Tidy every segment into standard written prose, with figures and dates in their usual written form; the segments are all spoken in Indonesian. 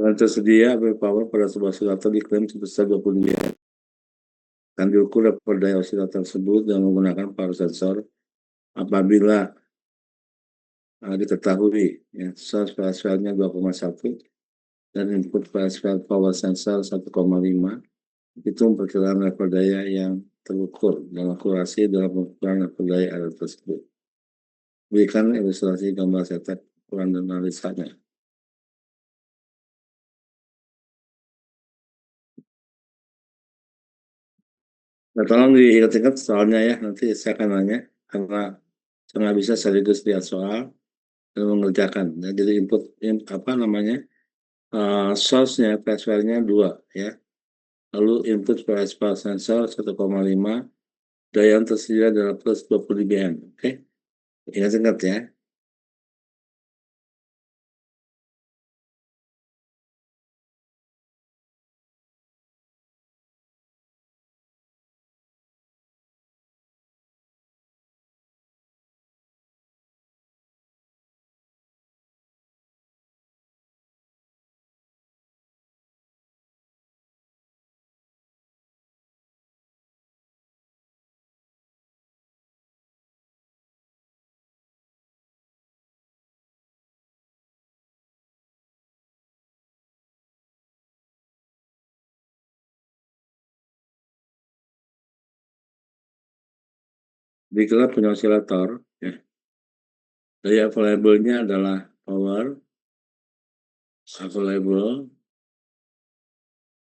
Dengan tersedia air power pada sebuah osilator diklaim sebesar 20 dB. Akan diukur dapat daya osilator tersebut dengan menggunakan power sensor apabila diketahui ya, source PSVL-nya 2,1 dan input PSVL power sensor 1,5 itu memperkirakan level daya yang terukur dan akurasi dalam ukuran level daya air tersebut. Berikan ilustrasi gambar setek ukuran dan analisanya. Nah, tolong diingat-ingat soalnya ya, nanti saya akan nanya, karena saya nggak bisa sekaligus lihat soal dan mengerjakan. Ya, jadi input apa namanya, source-nya, PSVL-nya 2 ya. Lalu input PSVL sensor 1,5, daya yang tersedia adalah plus 20 dBm. Oke, ingat-ingat ya. Dikira punya osilator, ya. Daya available-nya adalah power available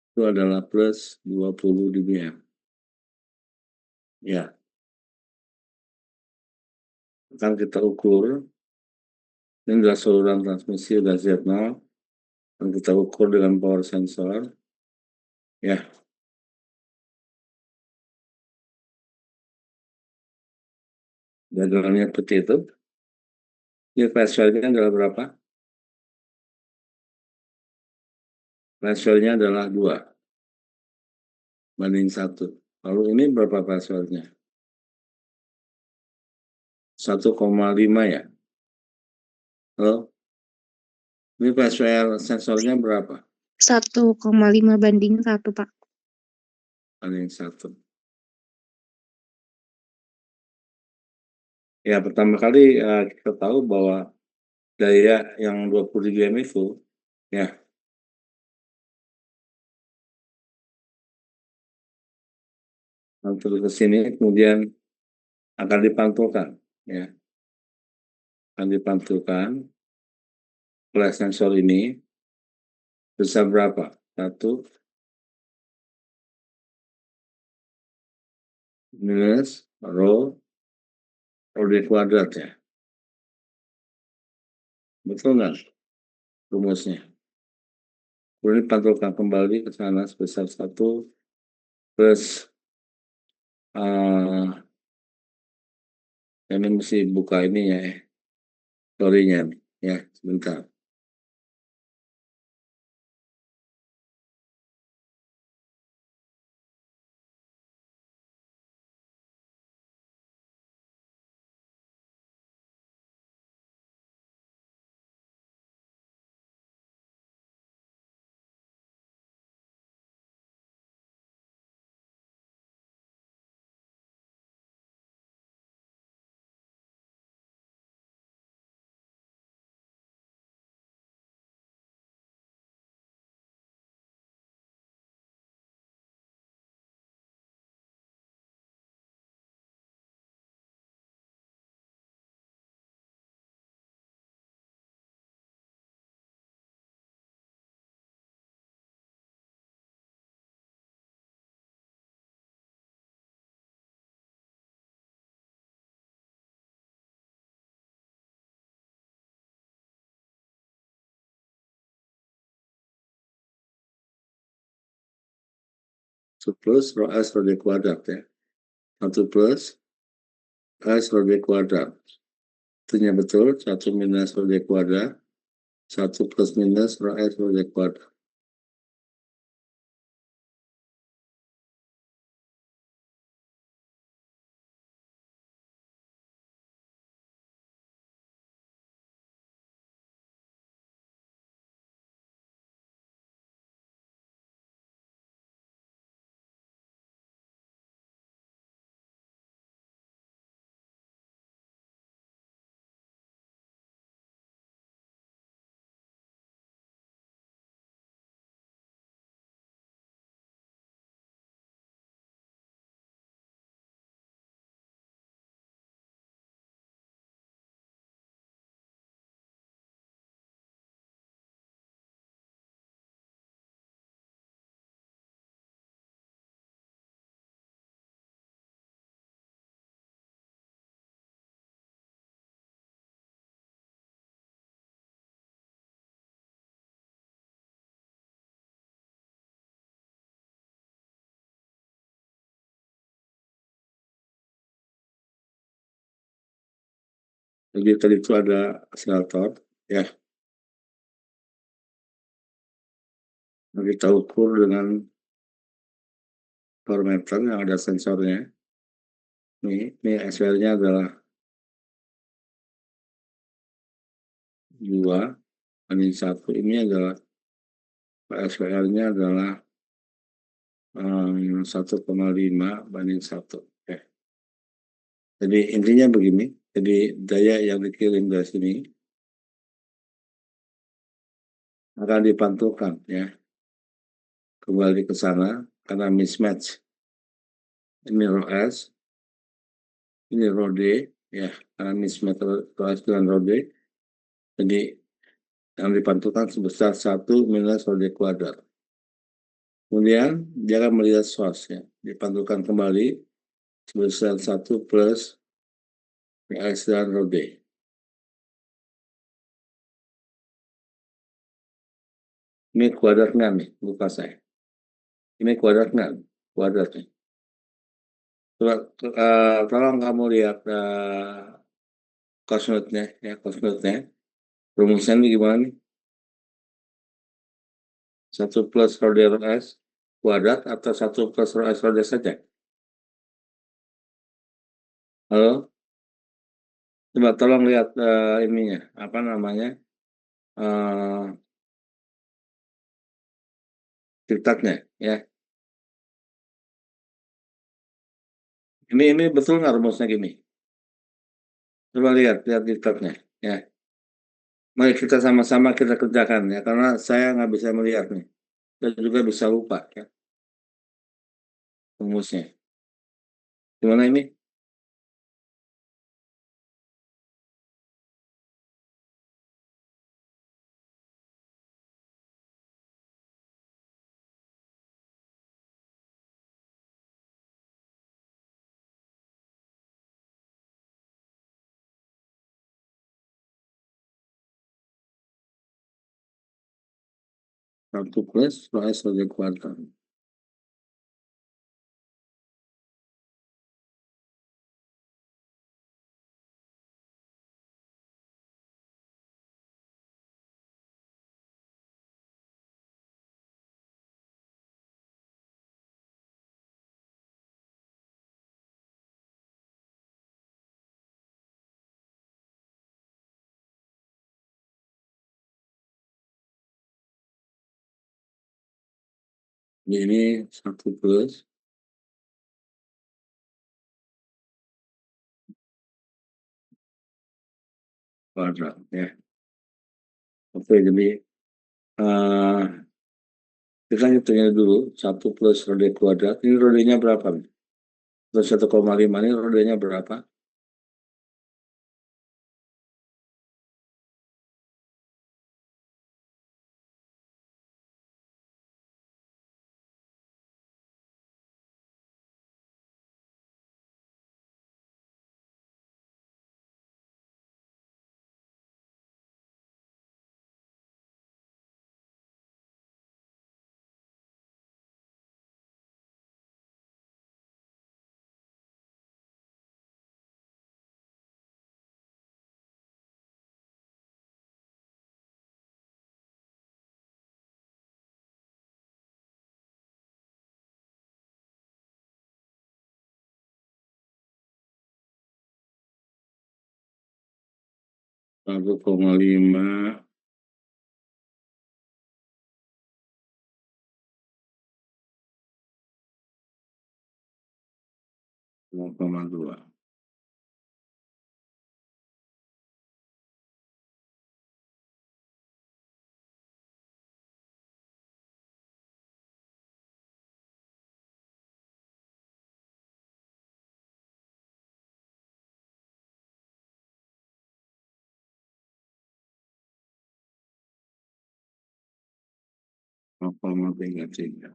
itu adalah plus 20 dBm. Ya, akan kita ukur. Ini adalah saluran transmisi udah Z0, dan kita ukur dengan power sensor. Ya, diagramnya seperti itu. Ini PSVL-nya adalah berapa? PSVL-nya adalah 2 banding 1. Lalu ini berapa PSVL-nya? 1,5 ya. Lalu ini PSVL sensornya berapa? 1,5 banding 1, Pak. Banding 1. Ya, pertama kali kita tahu bahwa daya yang 20 dBm itu, ya, terus ke sini, kemudian akan dipantulkan, ya, akan dipantulkan oleh sensor ini besar berapa? 1 minus rho D kuadrat ya. Betul nggak rumusnya? Kemudian dipantulkan kembali ke sana sebesar 1 plus ini mesti buka ini ya, story-nya ya, sebentar. Plus rho S rho D kuadrat ya. 1 plus S rho D kuadrat. Itunya betul, 1 minus rho D kuadrat. 1 plus minus rho S rho D kuadrat. Jadi tadi itu ada akselerator, ya, kita ukur dengan barometer yang ada sensornya. Ini SWR-nya adalah 2:1. Ini adalah SWR-nya adalah 1,5:1. Oke. Jadi intinya begini, jadi daya yang dikirim dari sini akan dipantulkan, ya, kembali ke sana karena mismatch. Ini row S, ini row D, ya, karena mismatch row S dengan row D. Jadi yang dipantulkan sebesar 1 - row D². Kemudian dia akan melihat source, ya, dipantulkan kembali sebesar 1 plus PS dan row D. Ini kuadratnya nih, lupa saya. Ini kuadratnya, kuadratnya. Coba, tolong kamu lihat cosnotnya, ya, cosnotnya. Rumusnya gimana nih? 1 plus row D row S kuadrat atau 1 plus row S row D saja? Halo? Coba tolong lihat ininya, apa namanya, diktatnya, ya. Ini betul nggak rumusnya gini? Coba lihat, lihat diktatnya, ya. Mari kita sama-sama kita kerjakan, ya, karena saya nggak bisa melihat nih. Saya juga bisa lupa, ya, rumusnya. Gimana ini? Satu plus row S row D kuadrat. Ini 1 plus kuadrat, ya. Oke, jadi uh, kita hitungnya dulu 1 plus row D kuadrat. Ini row D-nya berapa nih? Terus 1,5 ini row D-nya berapa? Satu koma lima, 0,2. Nol koma tiga tiga.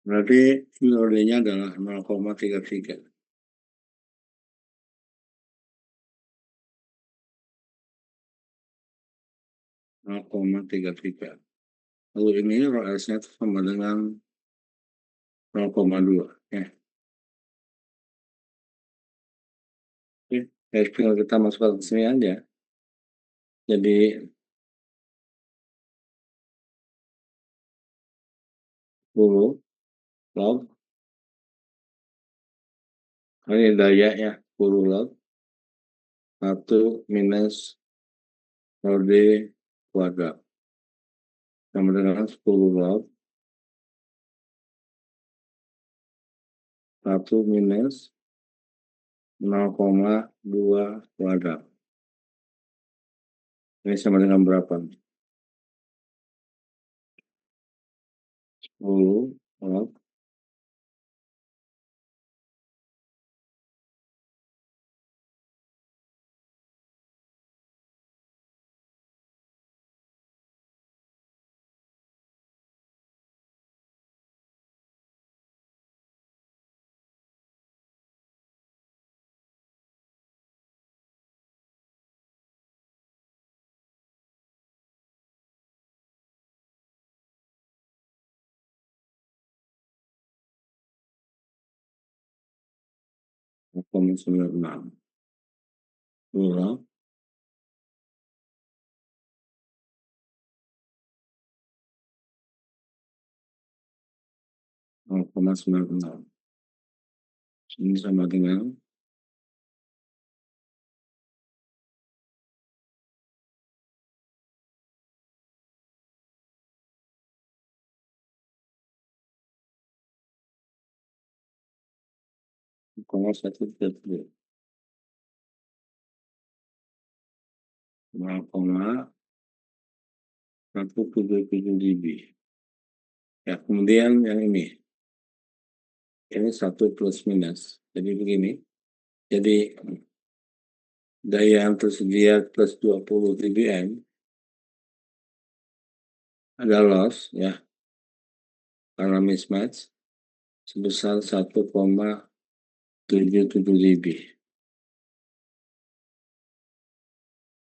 Berarti nilainya adalah 0,33. 0,33. Lalu ini ROS-nya itu sama dengan 0,2. Ya. Oke, tinggal kita masukkan ke sini aja. Jadi 10 log, ini daya ya, 10 log 1 minus LD kuadrat sama dengan 10 log 1 minus 0,2 kuadrat. Ini sama dengan berapa? 10 log 0,96. 10 log 0,96. Ini sama dengan 0,133. 0,177 dB. Ya, kemudian yang ini 1 plus minus. Jadi begini. Jadi daya yang tersedia plus 20 dBm ada loss ya karena mismatch sebesar 1,77 dB.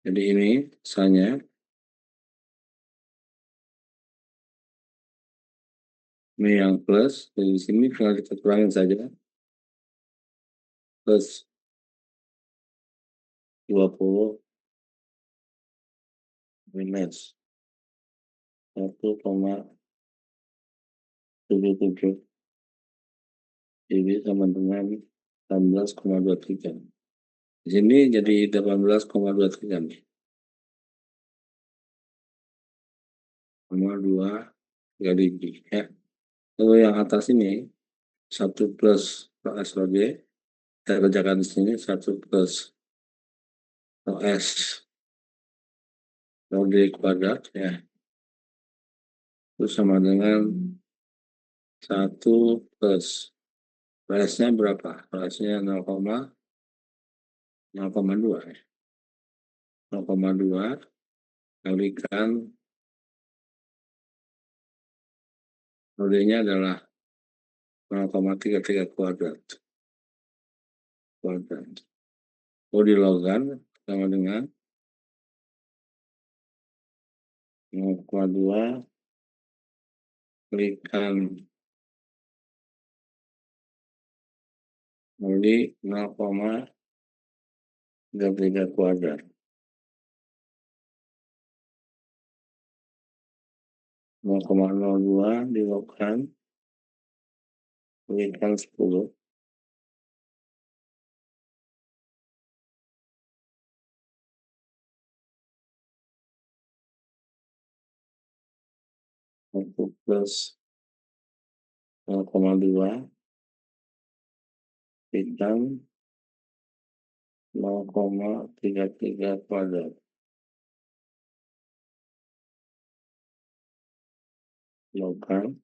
Jadi ini misalnya ini yang plus, jadi di sini tinggal kita kurangin saja plus 20 minus 1,77 dB sama dengan 18,23. Di sini jadi 18,23 nih. 2 dB ya. Lalu yang atas ini 1 plus OS-LD, kita kerjakan di sini 1 plus OS-LD kuadrat ya. Itu sama dengan 1 plus OS-nya berapa? OS-nya 0,2 ya. 0,2 kalikan LD-nya adalah 0,33 kuadrat. Kalau dilogkan sama dengan 0,2 kalikan LD 0,33 kuadrat. 0,02 dilogkan kalikan 10 1 plus 0,2 kalikan 0,33 kuadrat. Logkan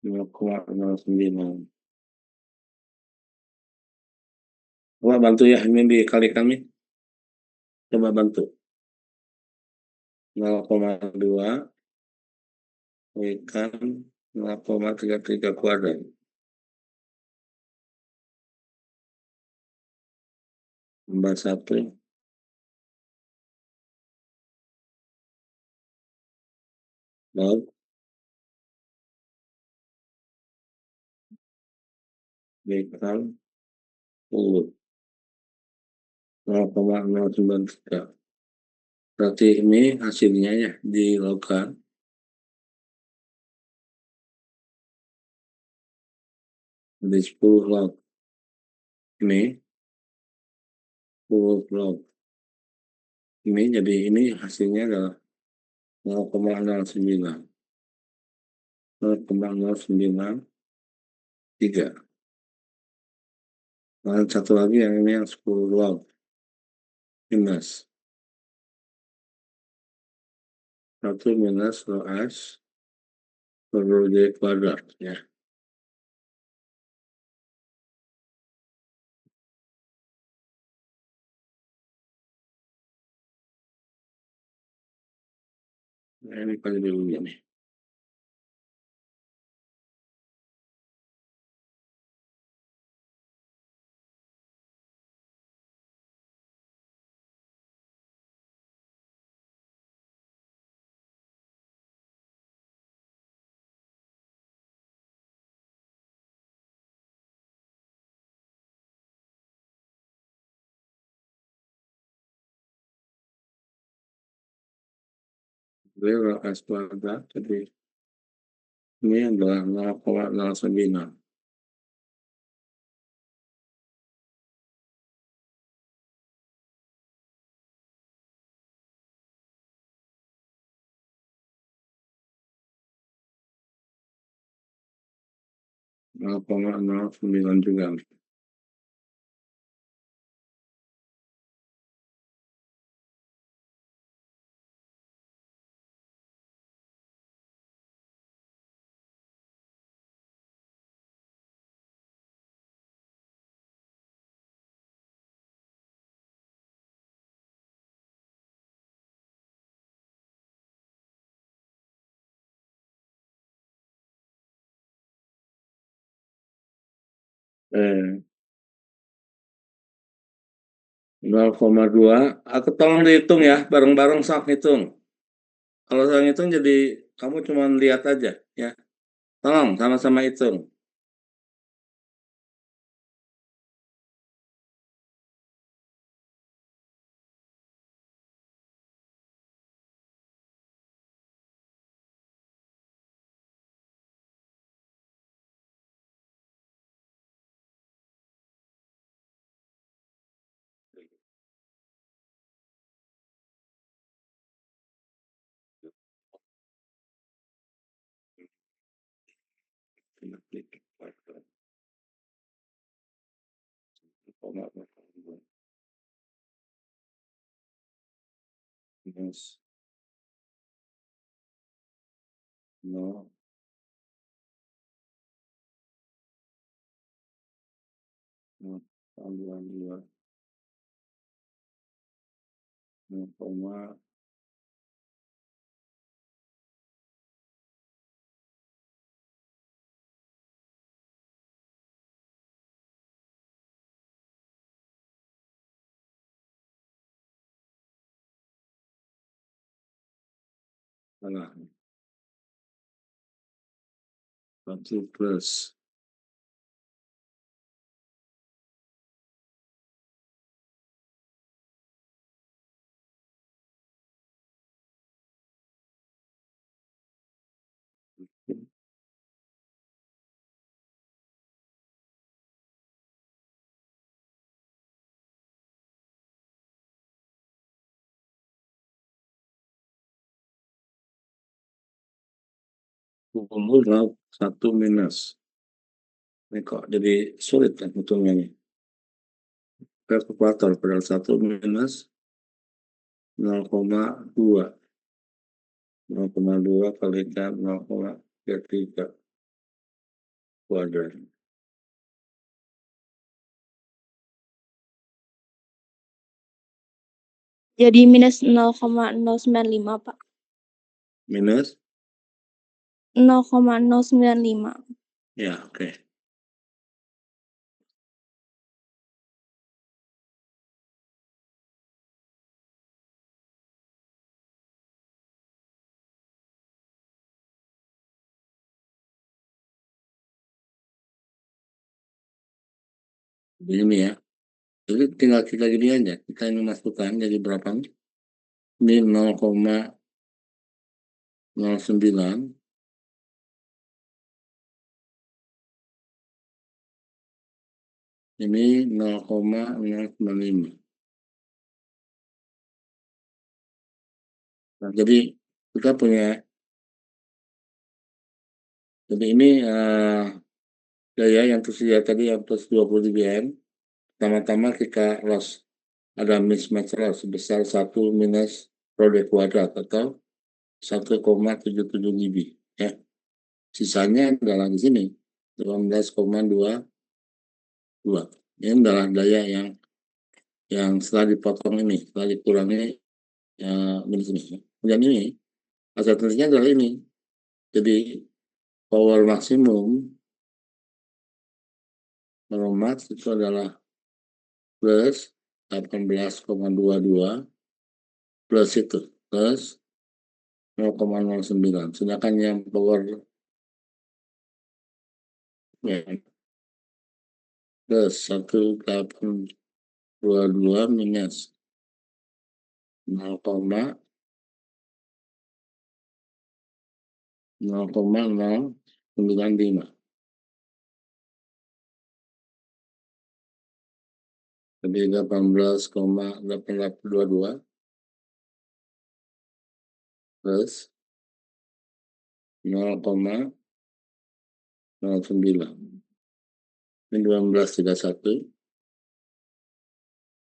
0,09. Coba bantu ya, ini dikalikan nih. Coba bantu. 0,2 kalikan 0,33 kuadrat. Tambah 1 log kalikan 10 0,093. Berarti ini hasilnya ya dilogkan di 10 log. Ini 10 log. Ini jadi ini hasilnya adalah 0,09. 0,093. Dan satu lagi yang ini yang 10 log minus 1 minus rho S per rho J kuadrat ya. Nah, ini kali dulu ya nih. Jadi rho S kuadrat, jadi ini adalah 0,09. Nol koma nol sembilan juga. Eh, 0,2. Aku tolong dihitung ya, bareng-bareng sok hitung. Kalau saya hitung jadi kamu cuma lihat aja ya. Tolong sama-sama hitung. Minus 0, 0,22, 0,0, salah. 1 plus 10 log 1 minus. Ini kok jadi sulit kan hitungnya nih. Kalkulator padahal 1 minus 0,2. 0,2 kalikan 0,33 kuadrat. Jadi minus 0,095, Pak. Minus? 0,095. Ya, oke. Begini ya. Jadi tinggal kita gini aja. Kita ini masukkan jadi berapa nih? Ini 0,09. Ini 0,095. Nah, jadi kita punya, jadi ini daya yang tersedia tadi yang plus 20 dBm. Pertama-tama kita loss. Ada mismatch loss sebesar 1 minus rho D kuadrat atau 1,77 dB. Ya. Sisanya adalah di sini 18,22. Ini adalah daya yang setelah dipotong ini, setelah dikurangi minus ini. Dan ini alternatifnya adalah ini. Jadi power maksimum max itu adalah plus 18,22 plus itu plus 0,09. Sedangkan yang power ya, plus 1822 minus 0,095. Jadi 18,822 plus 0,09. Ini 1231.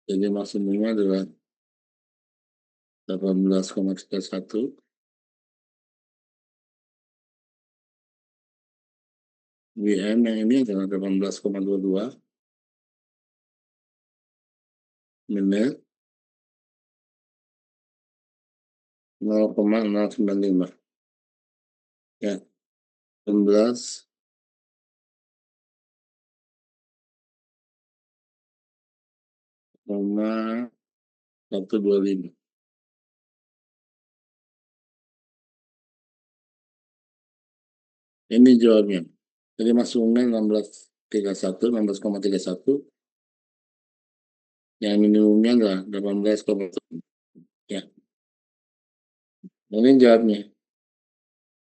Jadi maksimumnya adalah 18,31. WM yang ini adalah 18,22 minus 0,095. Ya, 11,125. Ini jawabnya. Jadi masuknya 16,31. Yang minimumnya adalah 18,1. Ya. Ini jawabnya.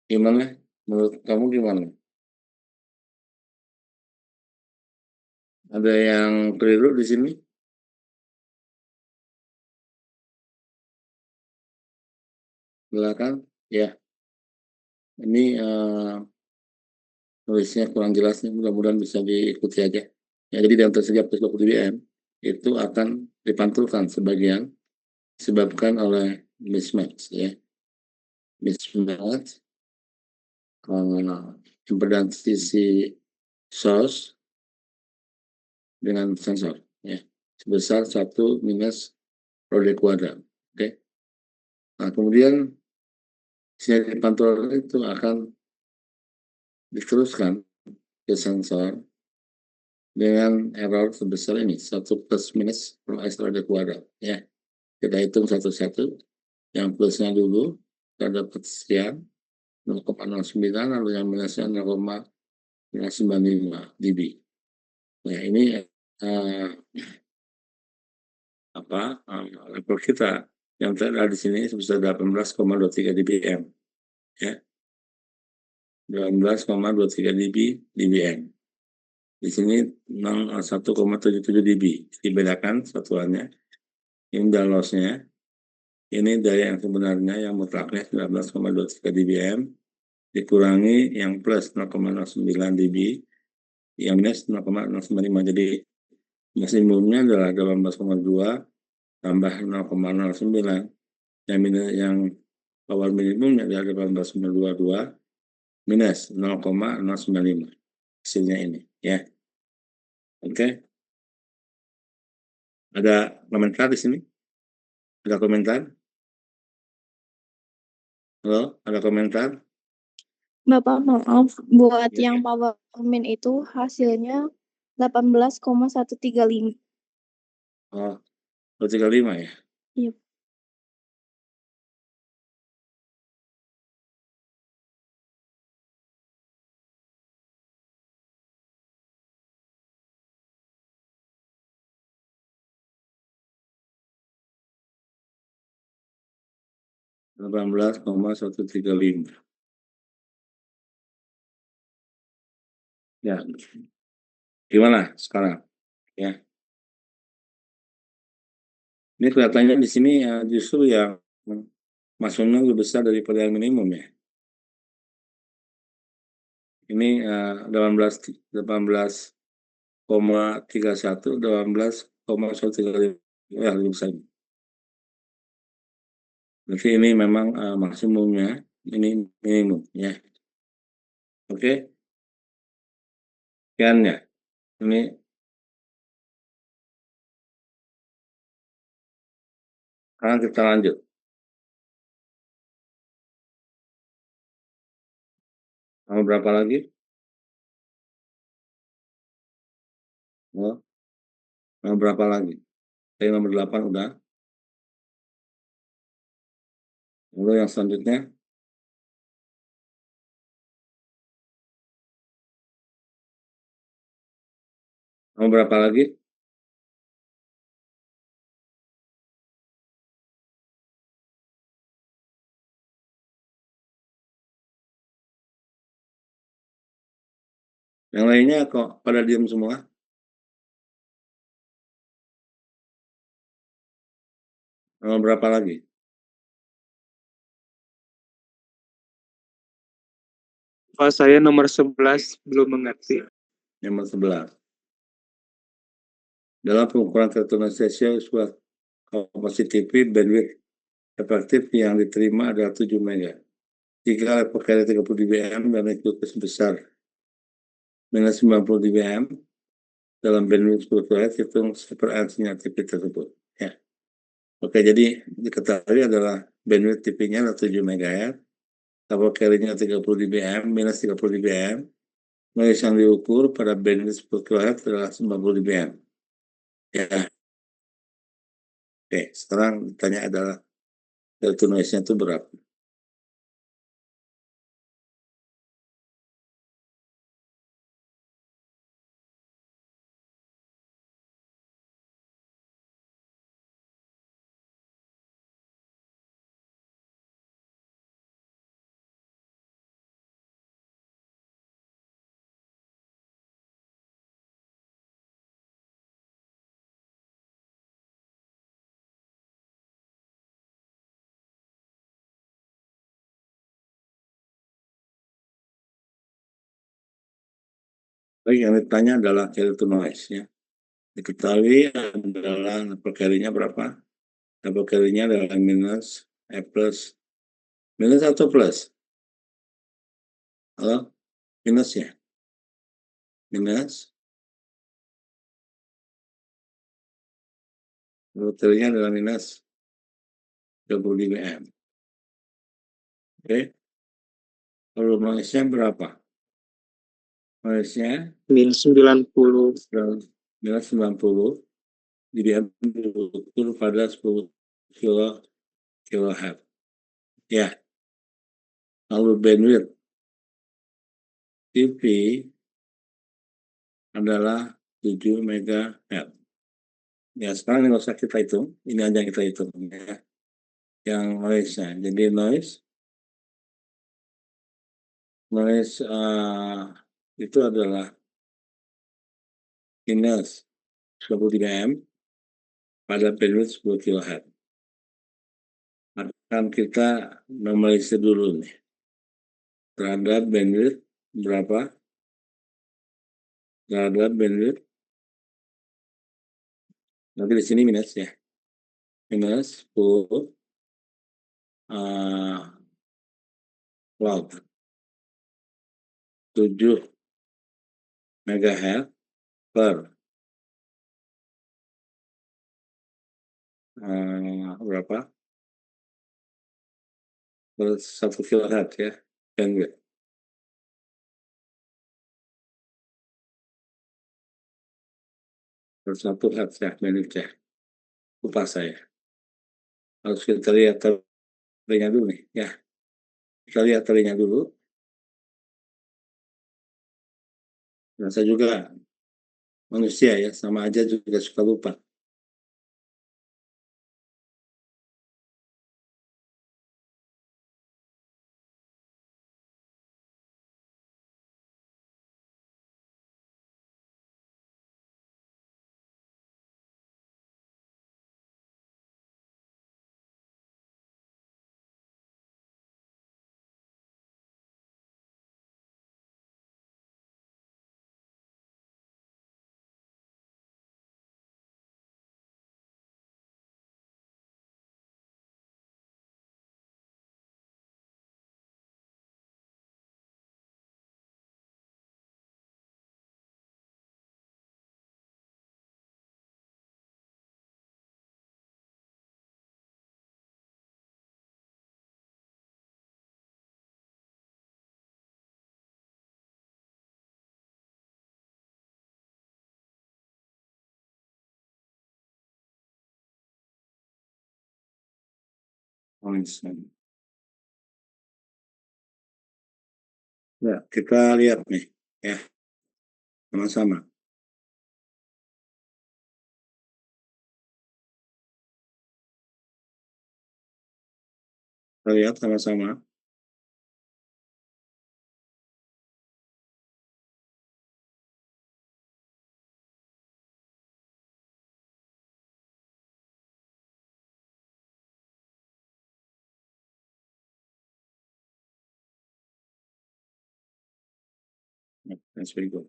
Gimana? Menurut kamu gimana? Ada yang keliru di sini? Silakan. Ya. Ini tulisnya kurang jelas nih. Mudah-mudahan bisa diikuti aja. Ya, jadi yang tersedia plus 20 dBm itu akan dipantulkan sebagian disebabkan oleh mismatch ya. Mismatch impedansi sisi source dengan sensor ya sebesar 1 minus rho D kuadrat. Oke. Nah, kemudian sinyal pantul itu akan diteruskan ke sensor dengan error sebesar ini 1 plus minus rho S rho D kuadrat ya. Kita hitung satu-satu. Yang plusnya dulu kita dapat sekian 0,09, lalu yang minusnya 0,095 dB. Nah, ini level kita yang terada di sini sebesar 18,23 dBm ya. 18,23 dBm. Di sini 1,77 dB. Dibedakan satuannya. Ini adalah lossnya. Ini daya yang sebenarnya yang mutlaknya 19,23 dBm dikurangi yang plus 0,09 dB, yang minus 0,095. Jadi maksimumnya adalah 18,2 tambah 0,09. Yang power minimumnya adalah 18,22 minus 0,095. Hasilnya ini ya. Oke. Ada komentar di sini? Ada komentar? Halo, ada komentar? Bapak maaf, buat Ya. yang power min itu hasilnya 18,135. Oh, 235 ya? Iya. 18,135. Ya, gimana sekarang? Ya, ini kelihatannya di sini justru yang maksimumnya lebih besar daripada yang minimum ya. Ini 18,31, 18,135 ya lebih besar. Berarti ini memang maksimumnya, ini minimum ya. Oke, sekian ya. Ini sekarang kita lanjut. Mau berapa lagi? Mau berapa lagi? Tadi nomor 8 udah. Lalu yang selanjutnya, mau berapa lagi? Yang lainnya kok pada diam semua? Mau berapa lagi? Pak, saya nomor 11 belum mengerti. Nomor 11. Dalam pengukuran kertonisasi sebuah kapasitas TV bandwidth efektif yang diterima adalah 7 MB. Jika level carrier 30 dBm dan itu sebesar minus 90 dBm dalam bandwidth 10 kHz, hitung frekuensinya TV tersebut. Ya. Oke, jadi diketahui adalah bandwidth TV-nya adalah 7 MHz, level carrier-nya 30 dBm, minus 30 dBm, noise yang diukur pada bandwidth 10 kHz adalah 90 dBm. Ya. Oke, sekarang ditanya adalah delta noise-nya itu berapa? Baik, yang ditanya adalah delta noise ya. Diketahui adalah level carrier-nya berapa? Level carrier-nya adalah minus, plus, minus atau plus? Halo? Minus ya? Minus. Level carrier-nya adalah minus 30 dBm. Oke? Kalau noise-nya berapa? Noise-nya Minus 90. minus 90 dBm diukur pada 10 kilohertz. Ya. Lalu bandwidth TV adalah 7 MHz. Ya, sekarang ini nggak usah kita hitung. Ini aja yang kita hitung. Ya. Yang noise-nya. Jadi noise itu adalah minus 10 dBm pada bandwidth 10 kHz. Akan kita normalisir dulu nih. Terhadap bandwidth berapa? Terhadap bandwidth. Nanti di sini minus ya. Minus 10 watt. 7 MHz per berapa? 1 kilohertz ya, bandwidth. Satu hertz ya, bandwidth ya. Lupa saya. Harus kita lihat talinya dulu nih, ya. Kita lihat talinya dulu. Nah, saya juga manusia ya, sama aja juga suka lupa. Ya, kita lihat nih, ya, sama-sama. Kita lihat sama-sama. That's very good.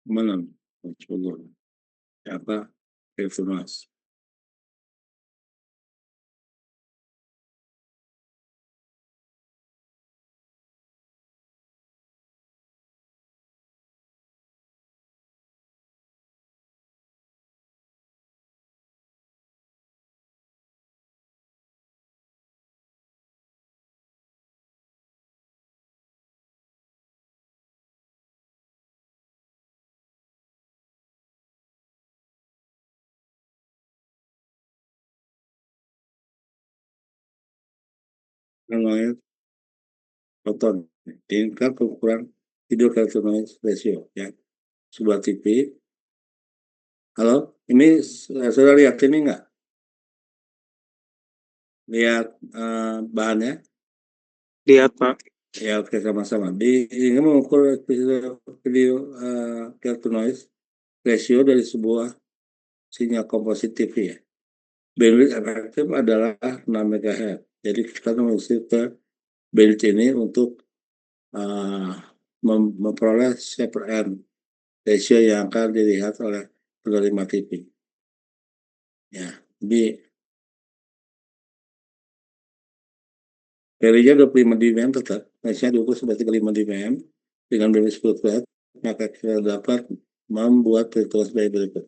Mana? Coba. Apa? Telefonas. Namanya proton. Tingkat ukuran video noise ratio ya. Sebuah TV. Halo, ini sudah lihat ini enggak? Lihat bahannya? Lihat, Pak. Ya, oke, sama-sama. Ini mengukur video noise ratio dari sebuah sinyal komposit TV ya. Bandwidth efektif adalah 6 MHz. Jadi kita mesti ke bandwidth ini untuk memperoleh shape and ratio yang akan dilihat oleh penerima TV. Ya, jadi Value-nya 25 dBm tetap, match-nya diukur sebagai 35 dBm dengan bandwidth 10 Hz, maka kita dapat membuat perhitungan sebagai berikut.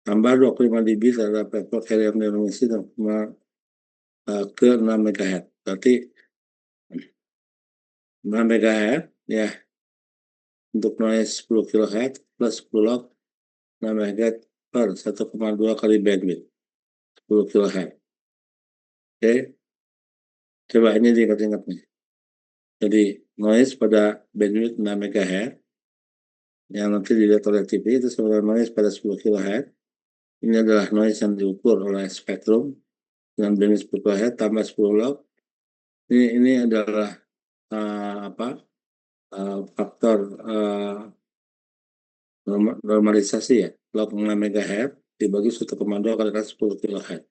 Tambah 25 dB terhadap level carrier emisi ke 6 MHz. Berarti 6 MHz ya untuk noise 10 kHz plus 10 log 6 MHz per 1,2 kali bandwidth 10 kHz. Oke, coba ini diingat-ingat nih. Jadi noise pada bandwidth 6 MHz yang nanti dilihat oleh TV itu sebenarnya noise pada 10 kHz. Ini adalah noise yang diukur oleh spektrum dengan bandwidth 10 kHz tambah 10 log. Ini adalah faktor normalisasi ya, log 6 MHz dibagi 1,2 kali 10 kHz.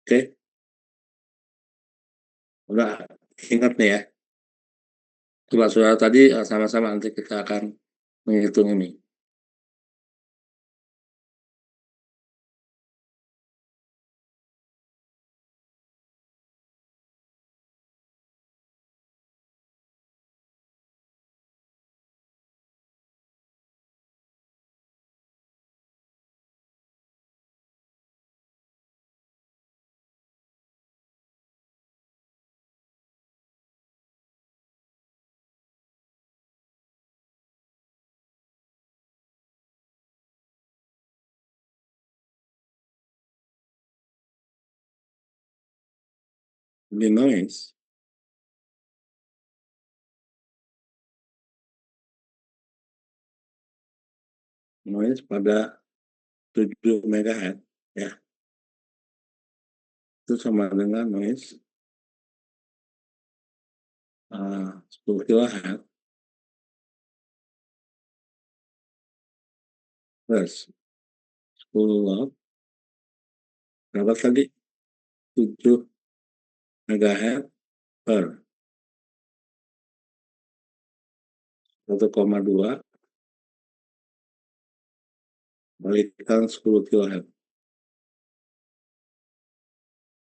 Oke, udah ingat nih ya. Coba saudara tadi sama-sama nanti kita akan menghitung ini. Di noise pada 7 MHz ya, itu sama dengan noise 10 kHz plus 10 watt, berapa tadi? 7 MHz per 1,2 kalikan 10 kHz.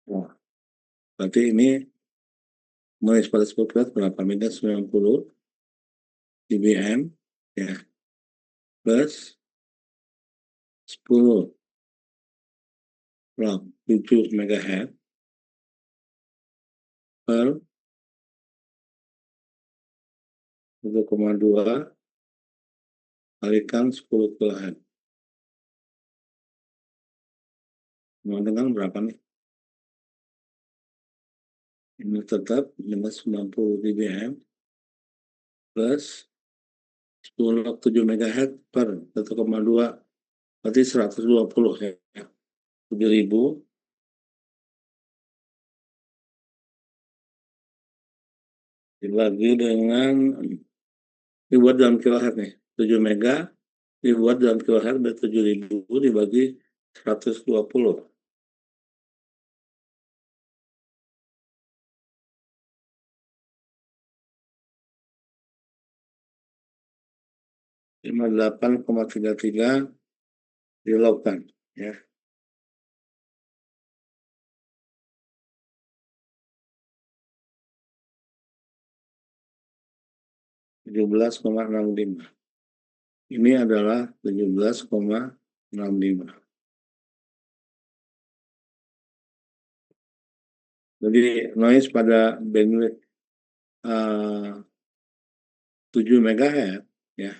Nah, berarti ini noise pada 10 kHz berapa? Minus 90 dBm ya, plus 10 log 7 MHz per 1,2 kalikan 10 kHz. Sama dengan berapa nih? Ini tetap minus 90 dBm plus 10 log 7 MHz per 1,2, berarti 120 ya. 7.000 dibagi dengan, dibuat dalam kilohertz nih, 7 mega dibuat dalam kilohertz dan 7.000 dibagi 120. Lima 58,33 dilogkan ya. (17,65). Ini adalah 17,65. Jadi noise pada bandwidth 7 MHz ya,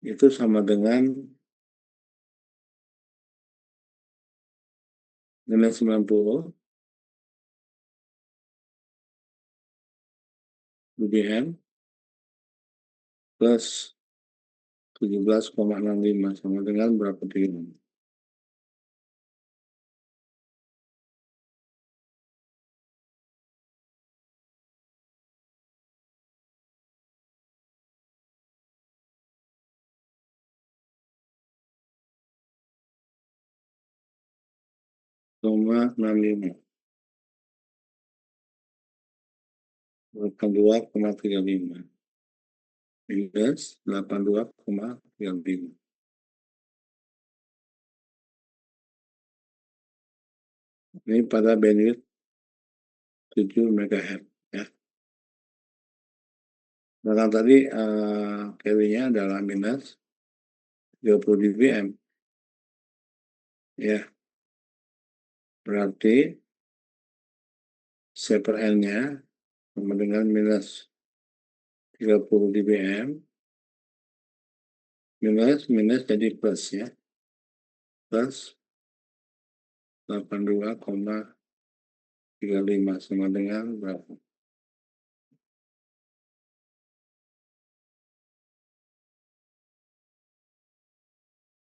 itu sama dengan minus 90 dBm plus 17,65 sama dengan berapa triliun? Koma 65. 82,35 minus 82,35. Ini pada bandwidth 7 MHz ya. Sedangkan tadi carry-nya adalah minus 30 dBm ya. Berarti C per N-nya sama dengan minus 30 dBm minus jadi plus ya, plus 82,35 sama dengan berapa?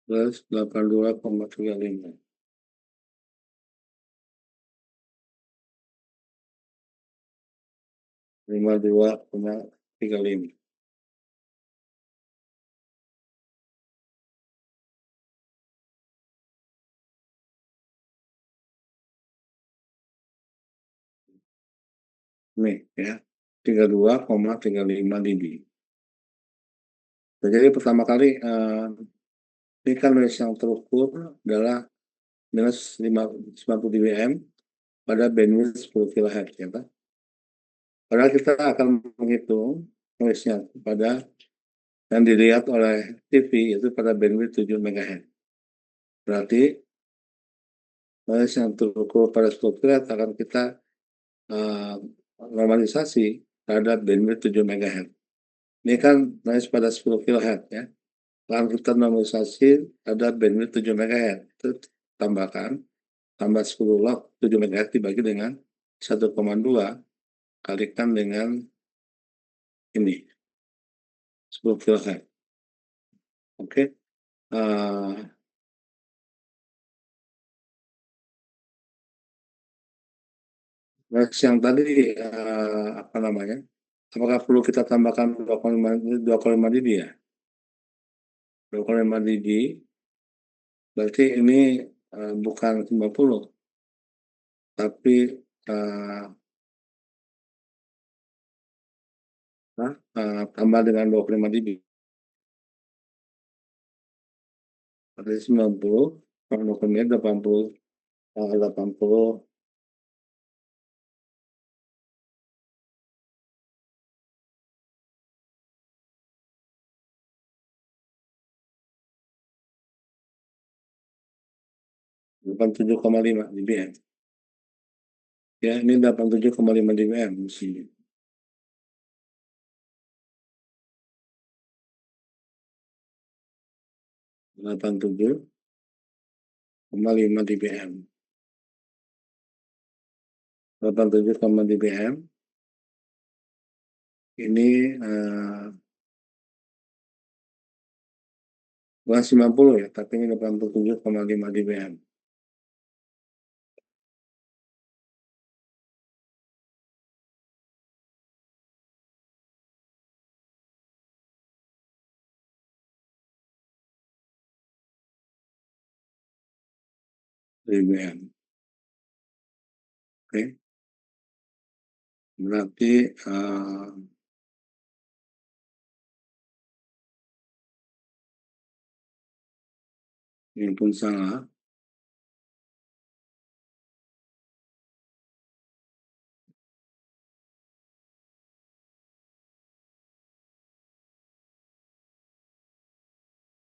Plus 82,35. Lima 52,35. Nih ya, 32,35 dB. Nah, jadi pertama kali ini kan noise yang terukur adalah minus 90 dBm pada bandwidth 10 kHz ya Pak. Padahal kita akan menghitung noise-nya pada yang dilihat oleh TV itu pada bandwidth 7 MHz. Berarti noise yang terukur pada 10 kHz akan kita normalisasi terhadap bandwidth 7 MHz. Ini kan noise pada 10 kHz ya. Kalau kita normalisasi ada bandwidth 7 MHz, itu tambah 10 log 7 MHz dibagi dengan 1,2 kalikan dengan ini 10 kHz. Oke. Noise yang tadi apa namanya? Apakah perlu kita tambahkan 2,5 dB ya? 2,5 dB berarti ini bukan 90 tapi tambah dengan 25 dB. Berarti 90 kalau 80 87,5 dBm. Ya, ini 87,5 dBm di sini. Delapan 87,5 dBm. 87, dBm. Ini bukan 90 ya, tapi ini 87,5 dBm. Oke. Berarti ini pun salah.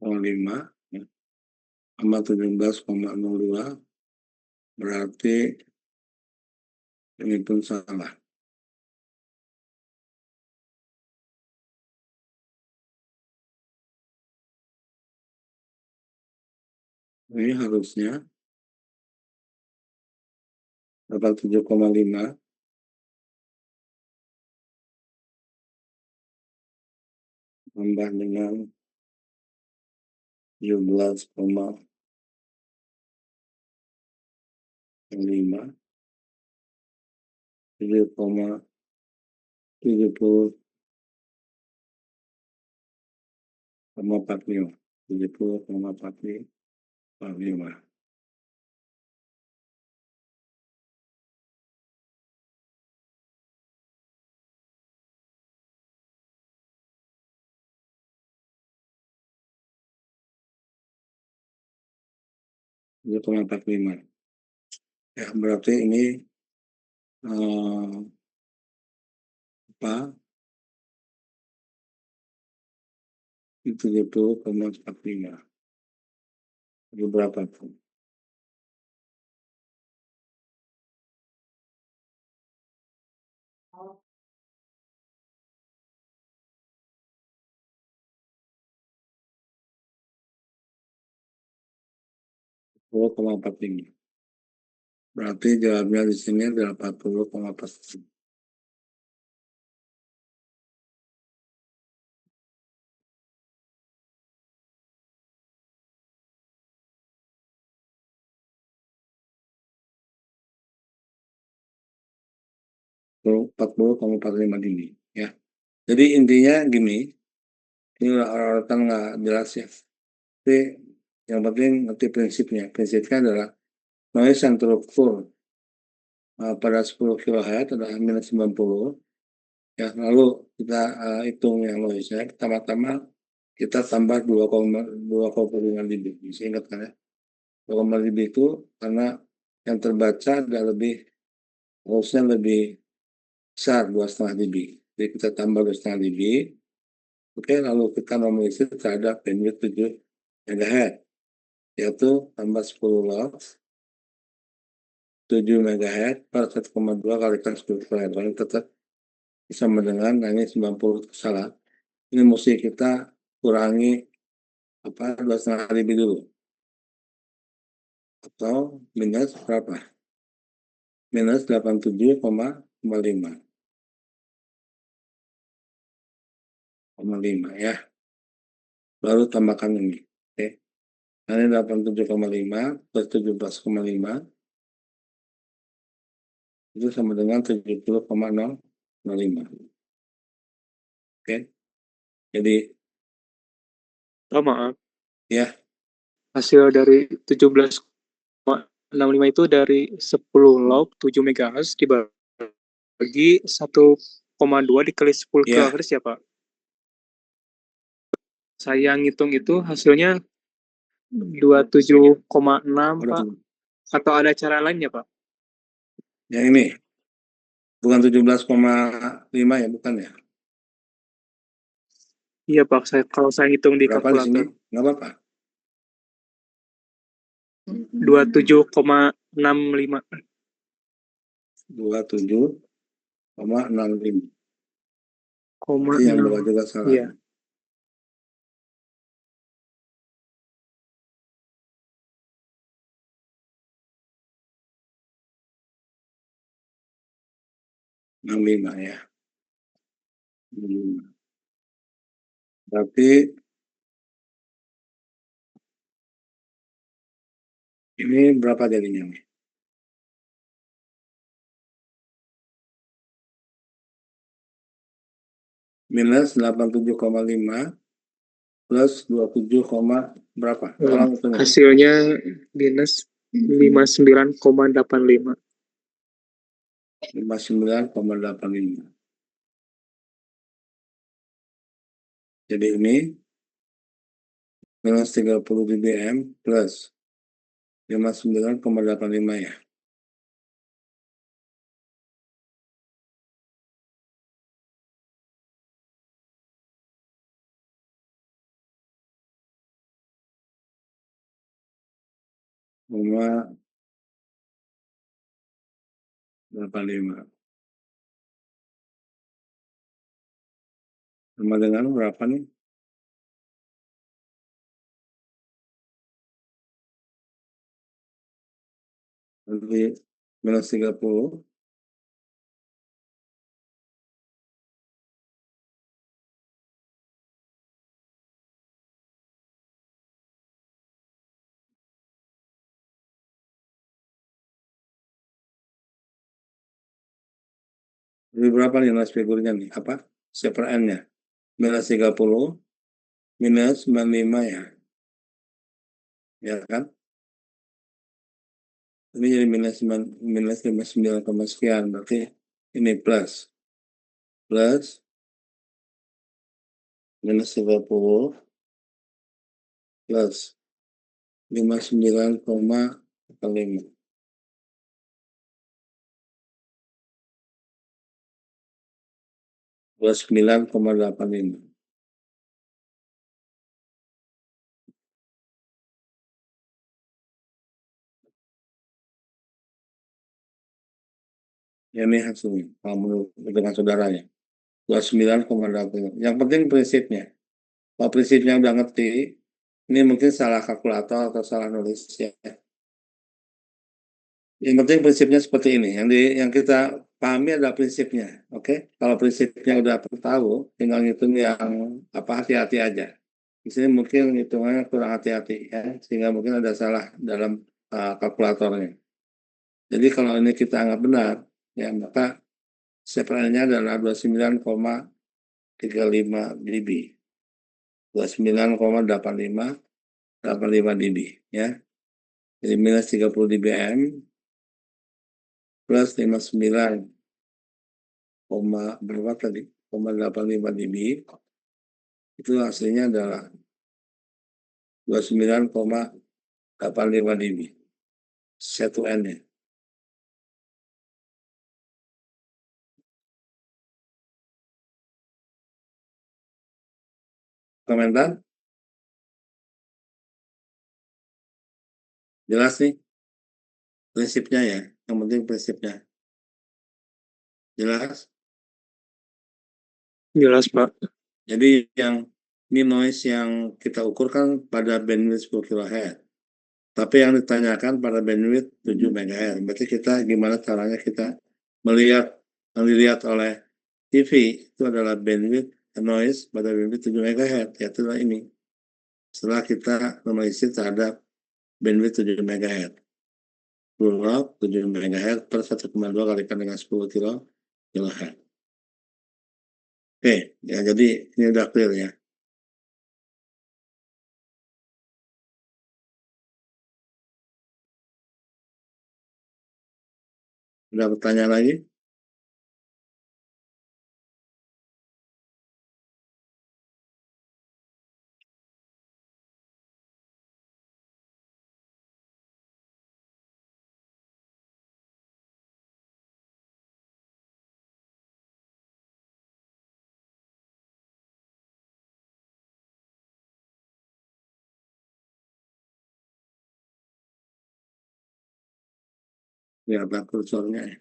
Lima sama 17,02 berarti ini pun salah. Ini harusnya 87,5 tambah dengan 17,5 70,45 70,45. Ya, berarti ini apa? 70,45. Itu berapa tuh? -40,45. Berarti jawabnya di sini adalah 40,45. dB ya. Jadi intinya gini, ini orang-orang nggak jelas ya. Tapi yang penting nanti prinsipnya. Prinsipnya adalah noise yang terukur pada 10 kHz adalah minus 90 Ya, lalu kita hitung yang noise-nya. Pertama-tama kita tambah 2,5 dB. Bisa ingat kan ya? 2,5 dB itu karena yang terbaca agak lebih, harusnya lebih besar, 2,5 dB. Jadi kita tambah 2,5 dB. Oke, lalu kita normalisir terhadap bandwidth 7 MHz, yaitu tambah 10 log 7 MHz per 1,2 kalikan 10 square. Kalau tetap bisa mendengar, nah ini 90 salah. Ini mesti kita kurangi 2,5 dB dulu. Atau minus berapa? Minus 87,5 ya. Baru tambahkan ini. Oke. Nah, ini 87,5 plus 17,5 itu sama dengan 70,05. Oke. Jadi Oh, maaf. ya, Hasil dari 17,65 itu dari 10 log 7 MHz dibagi 1,2 dikali 10 ya, kHz ya, Pak? Saya ngitung itu hasilnya 27,6, Pak. Atau ada cara lain ya, Pak? yang ini bukan 17,5 ya, bukan ya? Iya, Pak. Kalau saya hitung di Berapa di sini? kalkulator. Nggak apa-apa. 27,65. 27,65. Koma Jadi yang 6. bawah juga salah. Iya. Enam lima ya. Tapi ini berapa jadinya nih? Minus 87,5 plus 27, berapa? Tolong hitung ya. Hasilnya minus 59,85. 59,85. Jadi ini minus 30 dBm plus 59,85 ya. Koma 85. Sama dengan berapa nih? Nanti minus 30. Jadi berapa nih nilai figurnya nih? Apa? Siapa N-nya? Minus 30 minus 95 ya. Ya kan? Ini jadi minus 59, sekian. Berarti ini plus. Plus minus 30 plus 59,5 plus 9,85. Ya, ini hasilnya. Kalau menurut dengan saudaranya. 29,85. Yang penting prinsipnya. Kalau prinsipnya udah ngerti, ini mungkin salah kalkulator atau salah nulis ya. Yang penting prinsipnya seperti ini. Yang kita pahami adalah prinsipnya. Oke? Kalau prinsipnya udah tahu, tinggal ngitung yang hati-hati aja. Di sini mungkin hitungannya kurang hati-hati ya, sehingga mungkin ada salah dalam kalkulatornya. Jadi kalau ini kita anggap benar, ya maka separannya adalah 29,35 dB. 29,85 dB ya. Jadi minus 30 dBm plus 59,85 berapa tadi? 0,85 dB. Itu hasilnya adalah 29,85 dB. 1N-nya. Komentar? Jelas nih prinsipnya ya. Yang penting prinsipnya. Jelas? Jelas, Pak. Jadi yang ini noise yang kita ukur kan pada bandwidth 10 kHz. Tapi yang ditanyakan pada bandwidth 7 MHz. Berarti kita gimana caranya kita melihat yang dilihat oleh TV itu adalah bandwidth noise pada bandwidth 7 MHz, yaitu ini. Setelah kita normalisasi terhadap bandwidth 7 MHz. 7 MHz per 1,2 kalikan dengan 10 kHz. Oke, ya jadi ini udah clear ya. Ada pertanyaan lagi? Ya, ada kursornya ya.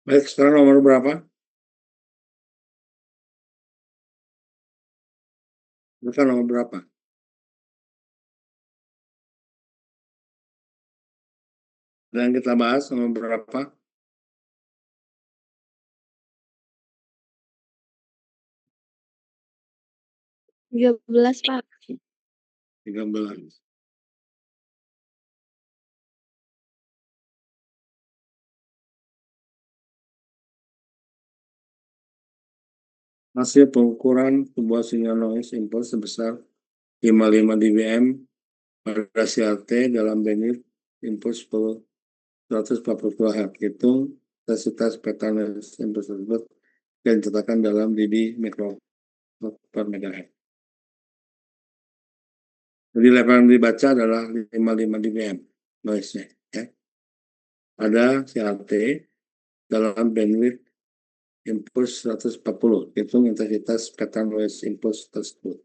Baik, sekarang nomor berapa? Sekarang nomor berapa? Dan kita bahas nomor berapa? 13, Pak. 13. Hasil pengukuran sebuah sinyal noise impulse sebesar 55 dBm pada CRT dalam bandwidth impulse 140 kHz. Hitung intensitas peta noise impulse tersebut dan ditetapkan dalam dB mikro per megahertz. Jadi level yang dibaca adalah 55 dBm noise-nya. Ya. Ada CRT dalam bandwidth impulse 140. Hitung intensitas peta noise impulse tersebut.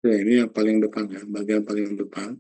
Oke, ini yang paling depan ya, bagian paling depan.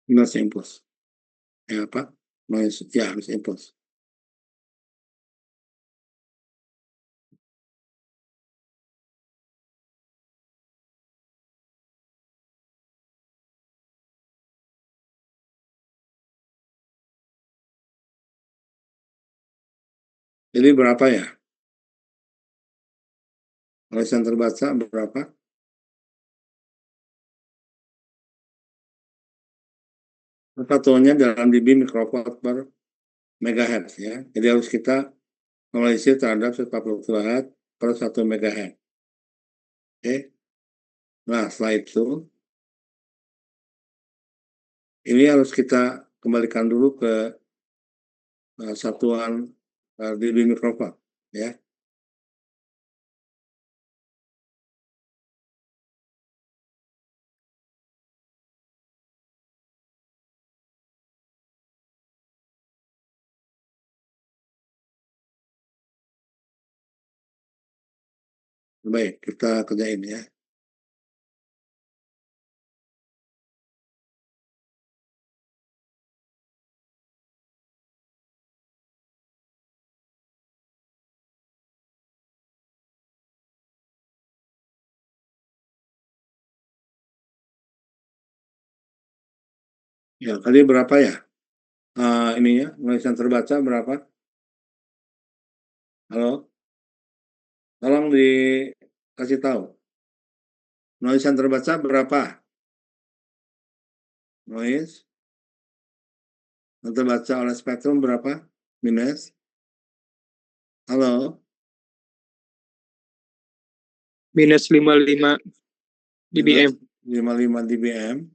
Noise impulse. Apa? Noise, ya, noise impulse. Jadi berapa ya? Noise yang terbaca berapa? Satuannya dalam dB mikrowatt per megahertz ya. Jadi harus kita normalisir terhadap 140 kHz per 1 megahertz. Oke. Nah, setelah itu ini harus kita kembalikan dulu ke satuan dB mikrowatt ya. Baik, kita kerjain ya. Ya, tadi berapa ya? Ininya, noise yang terbaca berapa? Halo? Tolong dikasih tahu. Noise yang terbaca berapa? Noise yang terbaca oleh spektrum berapa? Minus? Halo? Minus 55 dBm. 55 dBm.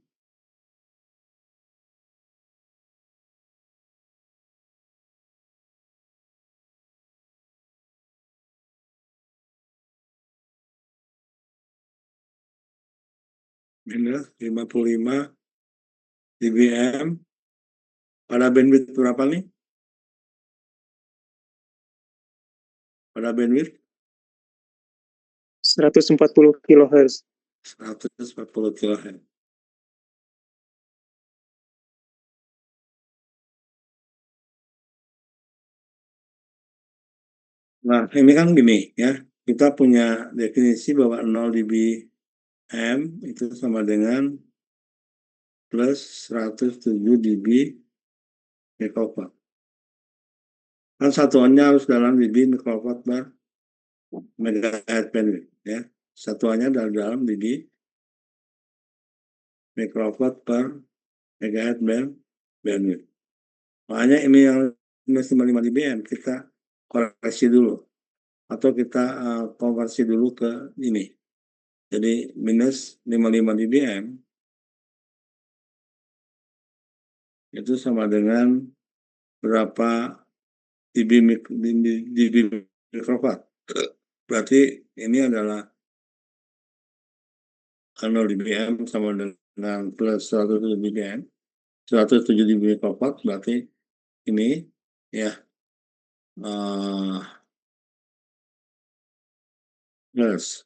Minus 55 dBm. Pada bandwidth berapa nih? Pada bandwidth 140 kHz. 140 kHz. Nah, ini kan gini ya. Kita punya definisi bahwa 0 dBm itu sama dengan plus 107 dB mikrowatt. Kan satuannya harus dalam dB mikrowatt per megahertz bandwidth ya. Satuannya dalam dB mikrowatt per megahertz bandwidth. Makanya ini yang minus 55 dBm kita koreksi dulu atau kita konversi dulu ke ini. Jadi minus 55 dBm itu sama dengan berapa dB mikrowatt. Berarti ini adalah 0 dBm sama dengan plus 107 dBm. 107 dB mikrowatt berarti ini ya plus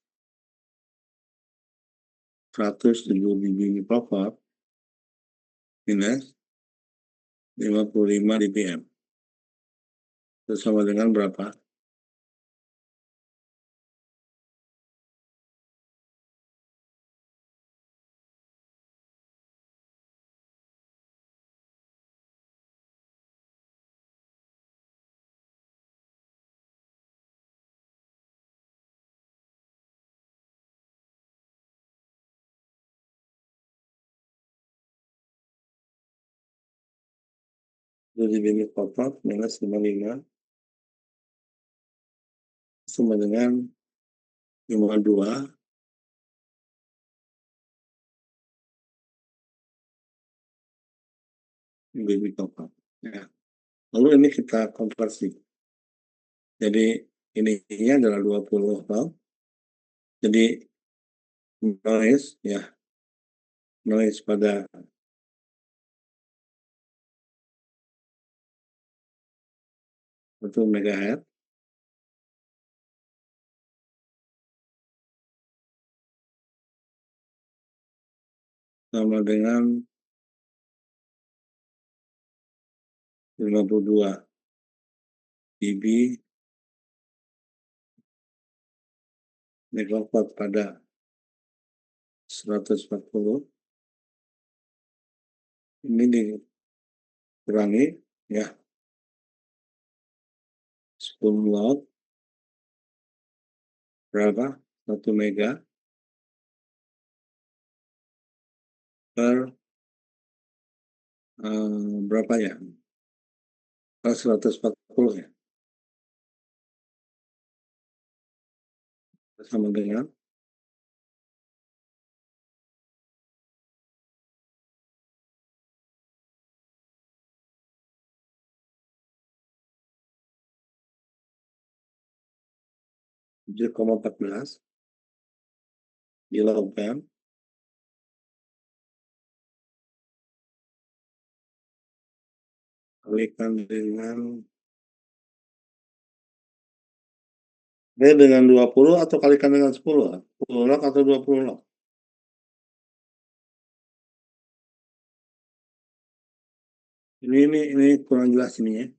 107 dB mikrowatt minus 55 dBm. Itu sama dengan berapa? Db mikrowatt minus 55 sama dengan 52 dB mikrowatt. Ya. Lalu ini kita konversi. Jadi ini adalah 20 watt. Jadi noise ya, noise pada 1 megahertz sama dengan 52 dB megawatt pada 140. Ini dikurangi ya 10 watt berapa 1 mega per berapa ya per 140 ya sama dengan 7,14 kilogram kalikan dengan 20 atau kalikan dengan 10 log atau 20 log. Ini kurang jelas ini ya.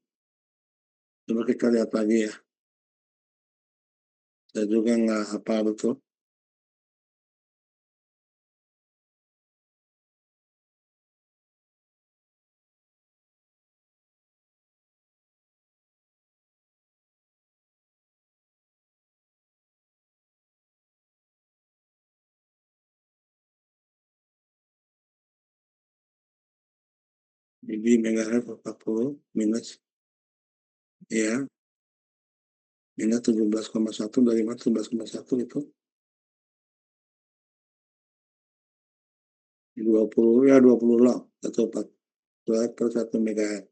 Coba kita lihat lagi ya. Saya juga nggak hafal betul. Jadi megahertz 40 minus ya minus 17,1 dari 17,1 itu 20 log atau 4 per 1 megahertz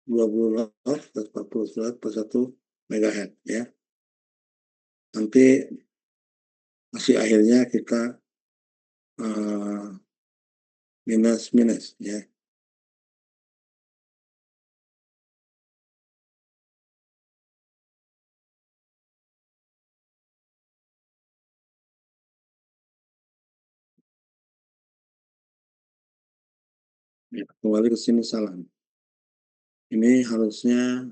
20 log 40 per 1 megahertz ya. Nanti hasil akhirnya kita minus ya. Ya, kembali ke sini salah. Ini harusnya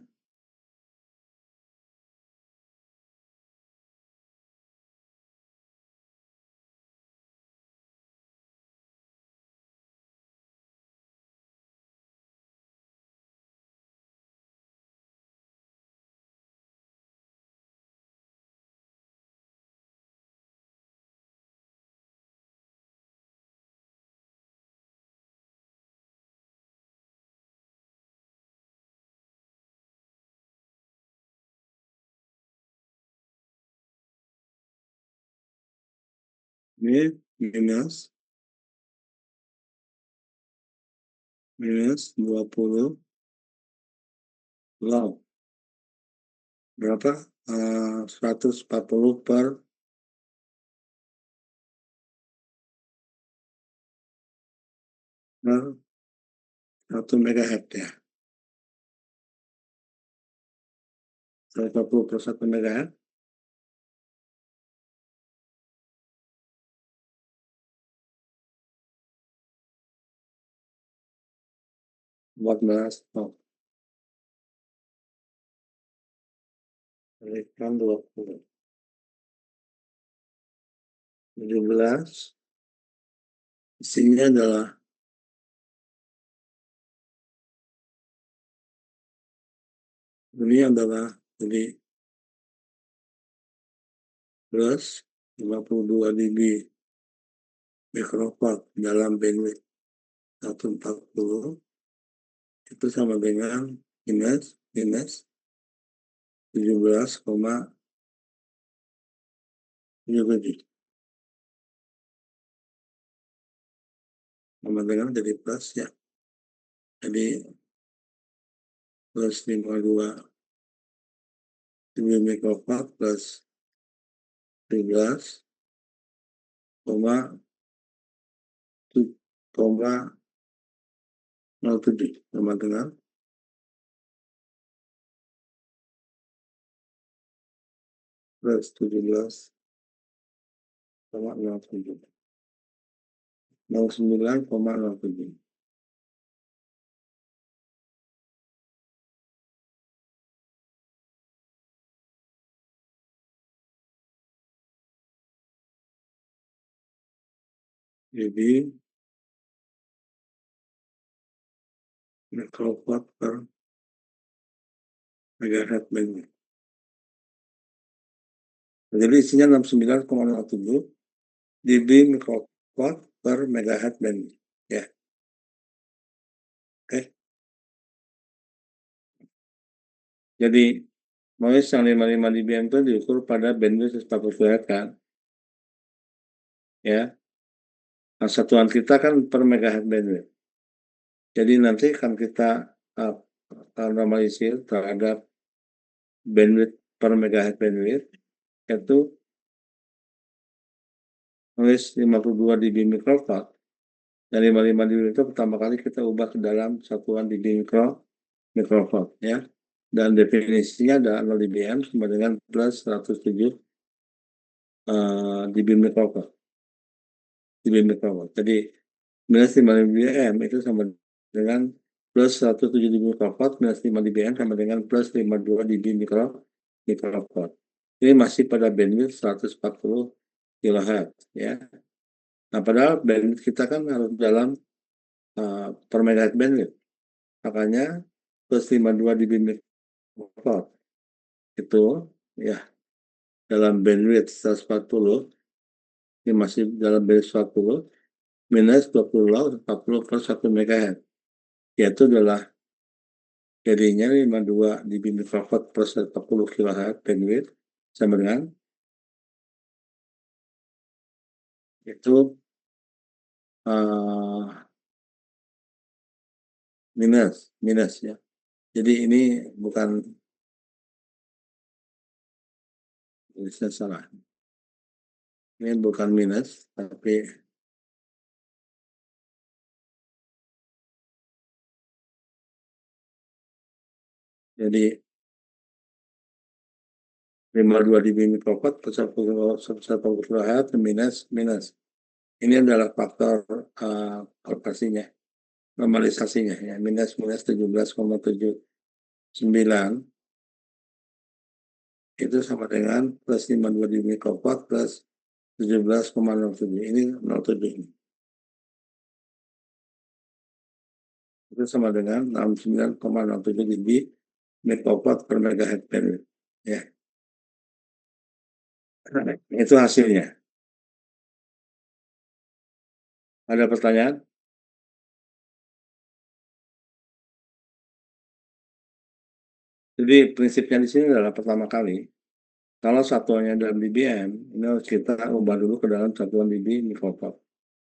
ini minus 20 log berapa 140 per 1 megahertz ya. 140 per 1 megahertz. Buat belas log. Kalikan 20. 17. Isinya adalah ini adalah jadi plus 52 dB microwatt dalam bandwidth 140 itu sama dengan minus 17,7 sama dengan jadi plus ya. Jadi plus 52 dB microwatt plus 17,07 sama dengan plus 17,07 09,07 dB microwatt per megahertz bandwidth. Jadi isinya 69,07 dB microwatt per megahertz bandwidth. Ya. Oke. Jadi noise yang 55 dBm itu diukur pada bandwidth 140 Hz kan. Ya. Nah, satuan kita kan per megahertz bandwidth. Jadi nanti akan kita normalisir terhadap bandwidth per megahertz bandwidth, yaitu noise 52 dB microwatt. Dan 55 dB itu pertama kali kita ubah ke dalam satuan dB microwatt ya. Dan definisinya ada 0 dBm sama dengan plus 107 dB microwatt. Jadi minus 5 dBm itu sama dengan plus 107 dB microwatt, minus 5 dBm sama dengan plus 52 dB microwatt. Ini masih pada bandwidth 140 kHz ya. Nah, padahal bandwidth kita kan harus dalam per megahertz bandwidth. Makanya plus 52 dB microwatt itu ya dalam bandwidth 140, ini masih dalam bandwidth 140 minus 20 log 40 per 1 MHz, yaitu adalah jadinya 52 dB microwatt per 40 kHz bandwidth sama dengan itu minus ya. Jadi ini bukan, saya salah. Ini bukan minus, tapi jadi 52 dB microwatt per 1 kHz minus. Ini adalah faktor kalkulasinya, normalisasinya ya, minus 17,79 itu sama dengan plus 52 dB microwatt plus 17,07. Ini 07 ini. Itu sama dengan 69,07 dB microwatt per megahertz bandwidth ya. Itu hasilnya. Ada pertanyaan? Jadi prinsipnya di sini adalah pertama kali, kalau satuannya dalam dBm, ini harus kita ubah dulu ke dalam satuan dB microwatt.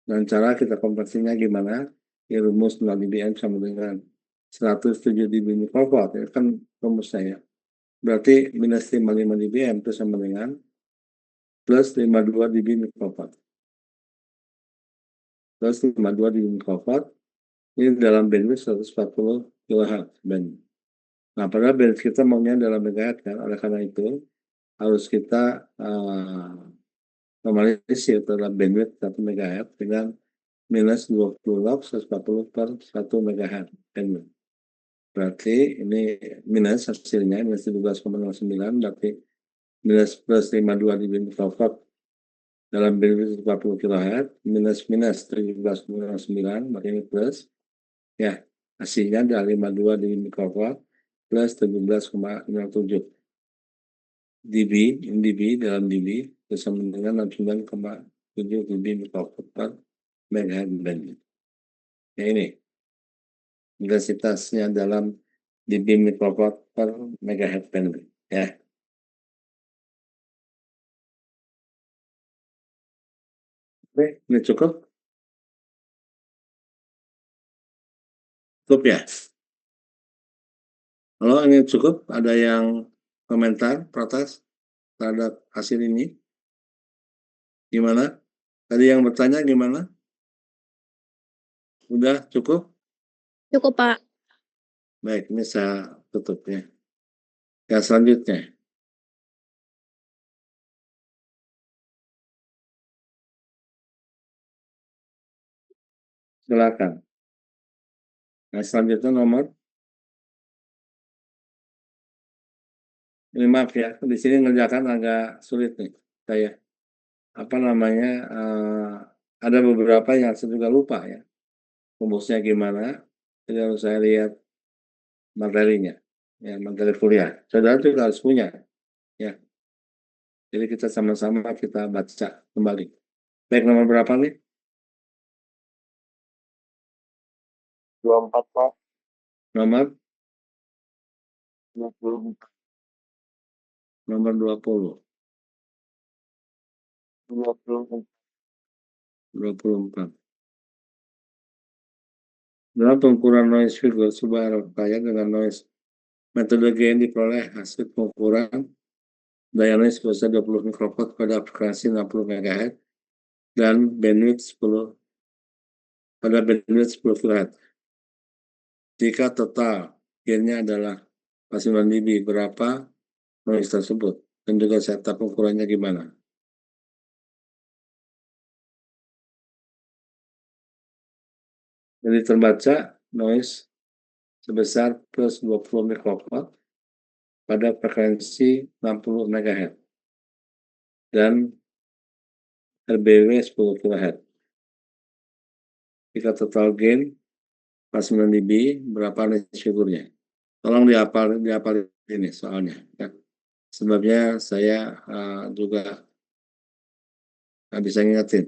Dan cara kita konversinya gimana? Ya rumus 0 dBm sama dengan 107 dB microwatt, ya kan rumusnya ya. Berarti minus 55 dBm itu sama dengan plus 52 dB microwatt. Plus 52 dB microwatt, ini dalam bandwidth 140 kHz bandwidth. Nah, padahal bandwidth kita maunya dalam megahertz kan, oleh karena itu harus kita normalisir dalam bandwidth 1 MHz dengan minus 20 log 140 per 1 MHz bandwidth. Berarti ini minus hasilnya minus 17,09, berarti minus plus 52 dB microwatt dalam bandwidth 40 kHz minus 17,09, berarti ini plus ya, hasilnya dari 52 dB microwatt plus 17,07 dB, ini dB dalam dB bersama dengan 69,7 dB microwatt per megahertz bandwidth. Ya ini intensitasnya dalam dB microwatt per megahertz bandwidth ya. Oke, ini cukup? Cukup ya? Kalau ini cukup, ada yang komentar, protes terhadap hasil ini? Gimana? Tadi yang bertanya gimana? Udah cukup? Cukup, Pak. Baik, ini saya tutup ya. Yang selanjutnya. Silakan. Nah, selanjutnya nomor. Ini maaf ya, di sini ngerjakan agak sulit nih saya. Apa namanya? ada beberapa yang saya juga lupa ya, rumusnya gimana. Jadi harus saya lihat materinya, ya materi kuliah. Saudara juga harus punya, ya. Jadi kita sama-sama kita baca kembali. Baik, nomor berapa nih? 24 Pak. Nomor 20. nomor 20. 20. 24. Dalam pengukuran noise figure sebuah rangkaian dengan noise metode gain diperoleh hasil pengukuran daya noise sebesar 20 mikrowatt pada frekuensi 60 MHz dan bandwidth 10 kHz. Jika total gainnya adalah 9 dB, berapa noise tersebut? Dan juga setup pengukurannya gimana? Jadi terbaca noise sebesar plus 20 mikrowatt pada frekuensi 60 MHz dan RBW 10 kHz. Jika total gain 9 dB, berapa noise figure-nya? Tolong dihafal ini soalnya. Ya. Sebabnya saya juga nggak bisa ngingetin.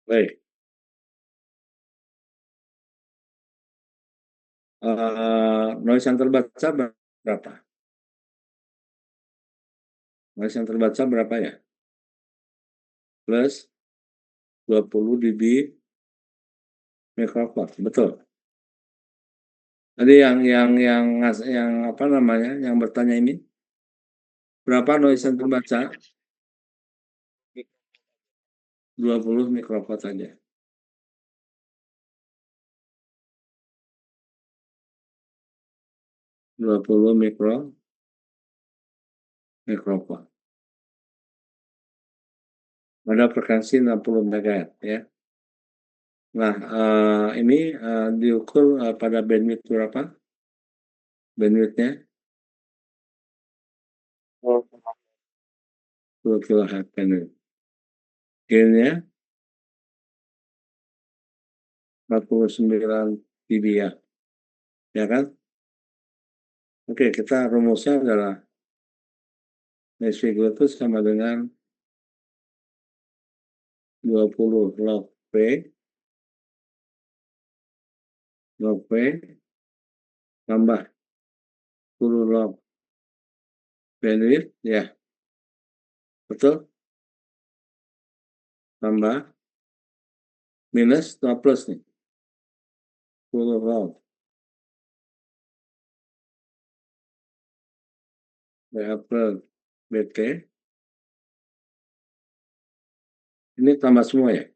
Baik. Noise yang terbaca berapa? Noise yang terbaca berapa ya? Plus 20 dB mikrowatt, betul. Tadi yang apa namanya? Yang bertanya ini berapa noise yang terbaca? 20 mikrowatt saja. 20 mikrowatt. Pada frekuensi 60 MHz ya. Nah, ini diukur pada bandwidth berapa? Bandwidthnya 10 kHz bandwidth. Gainnya 49 dB ya kan? Oke, kita rumusnya adalah noise figure itu sama dengan 20 log P tambah 10 log bandwidth ya, betul? Tambah minus atau plus nih, 10 log per BT. Ini tambah semua ya,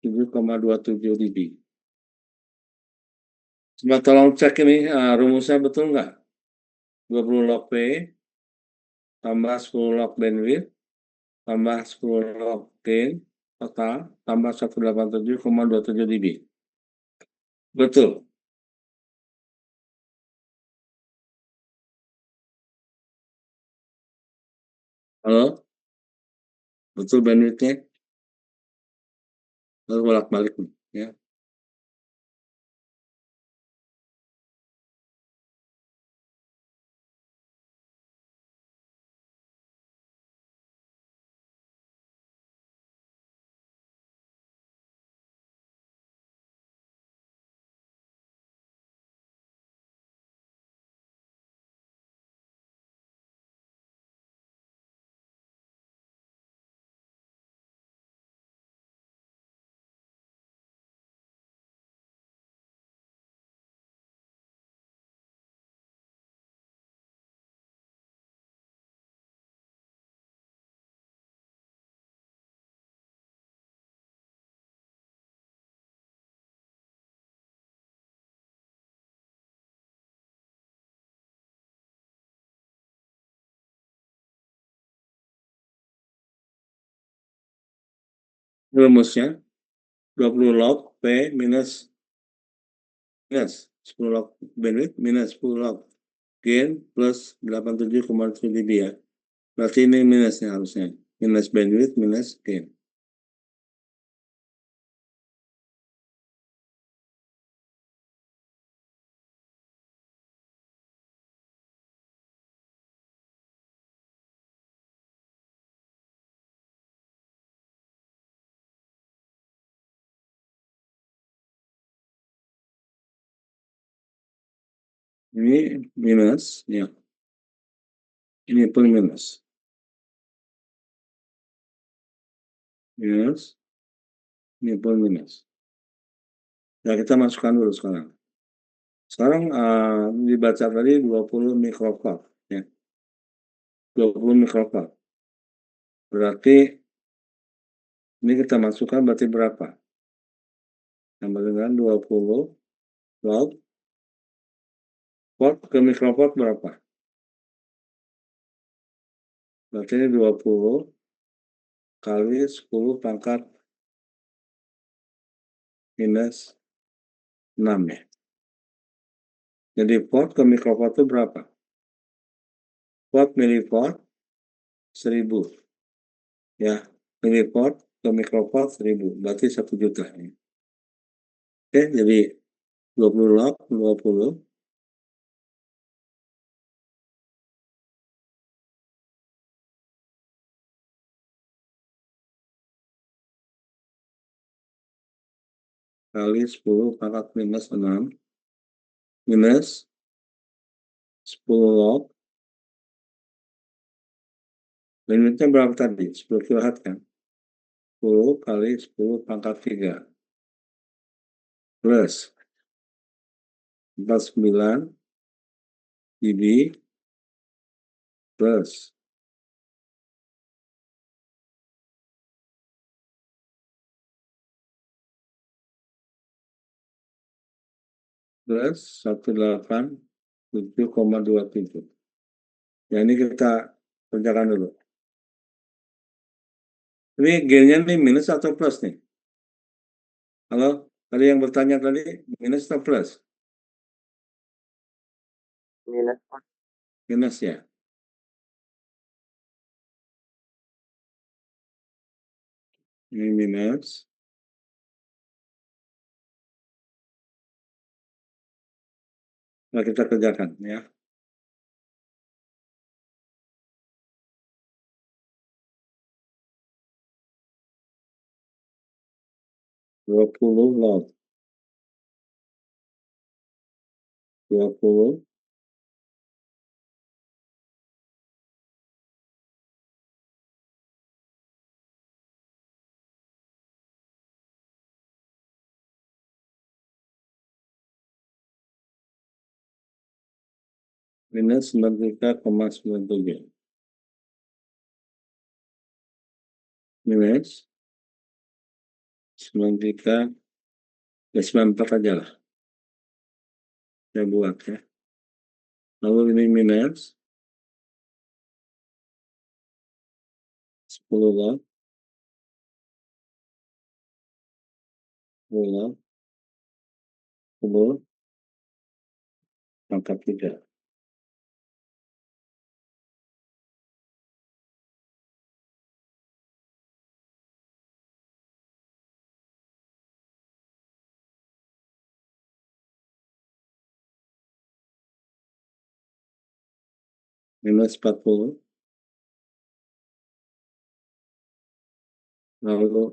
7,27 dB. Coba tolong cek ini rumusnya betul nggak? 20 log P tambah 10 log bandwidth tambah 10 log gain total tambah 187,27 dB. Betul. Halo? Betul bandwidthnya? Lalu bolak-balik ya. rumusnya 20 log P minus 10 log bandwidth minus 10 log gain plus 87,7 dB ya. Berarti ini minusnya harusnya. Minus bandwidth minus gain. Ini minus, ya. Ini pun minus. Minus. Ini pun minus. Ya, kita masukkan dulu sekarang. Sekarang dibaca tadi 20 mikrofarad. Ya. 20 mikrofarad. Berarti ini kita masukkan berarti berapa? Sama dengan 20 log watt ke mikrowatt berapa? Berarti ini 20 kali 10 pangkat minus 6 ya. Jadi watt ke mikrowatt itu berapa? Watt miliwatt 1000. Ya, miliwatt ke mikrowatt 1000. Berarti 1 juta. Oke, jadi 20 log 20 kali 10 pangkat minus 6 minus 10 log. Limitnya berapa tadi? 10 kWh kan? 10 kali 10 pangkat 3 plus 49 dB plus 187,27. Ya, ini kita kerjakan dulu. Ini gainnya nih minus atau plus nih? Halo, tadi yang bertanya tadi minus atau plus? Minus. Minus ya. Ini minus. Nah, kita kerjakan ya. Dua puluh log 20 minus 93,97 minus 93, ya 94 aja lah. Saya buat ya. Lalu ini minus 10 log 10 log 10 pangkat 3 minus 40. Lalu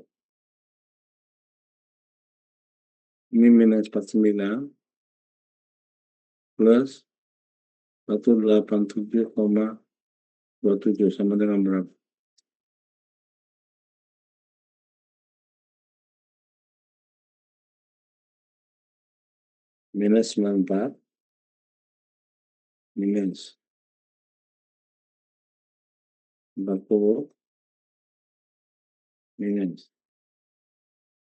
ini minus 49 plus 187,27 sama dengan berapa? Minus 94 minus 40 minus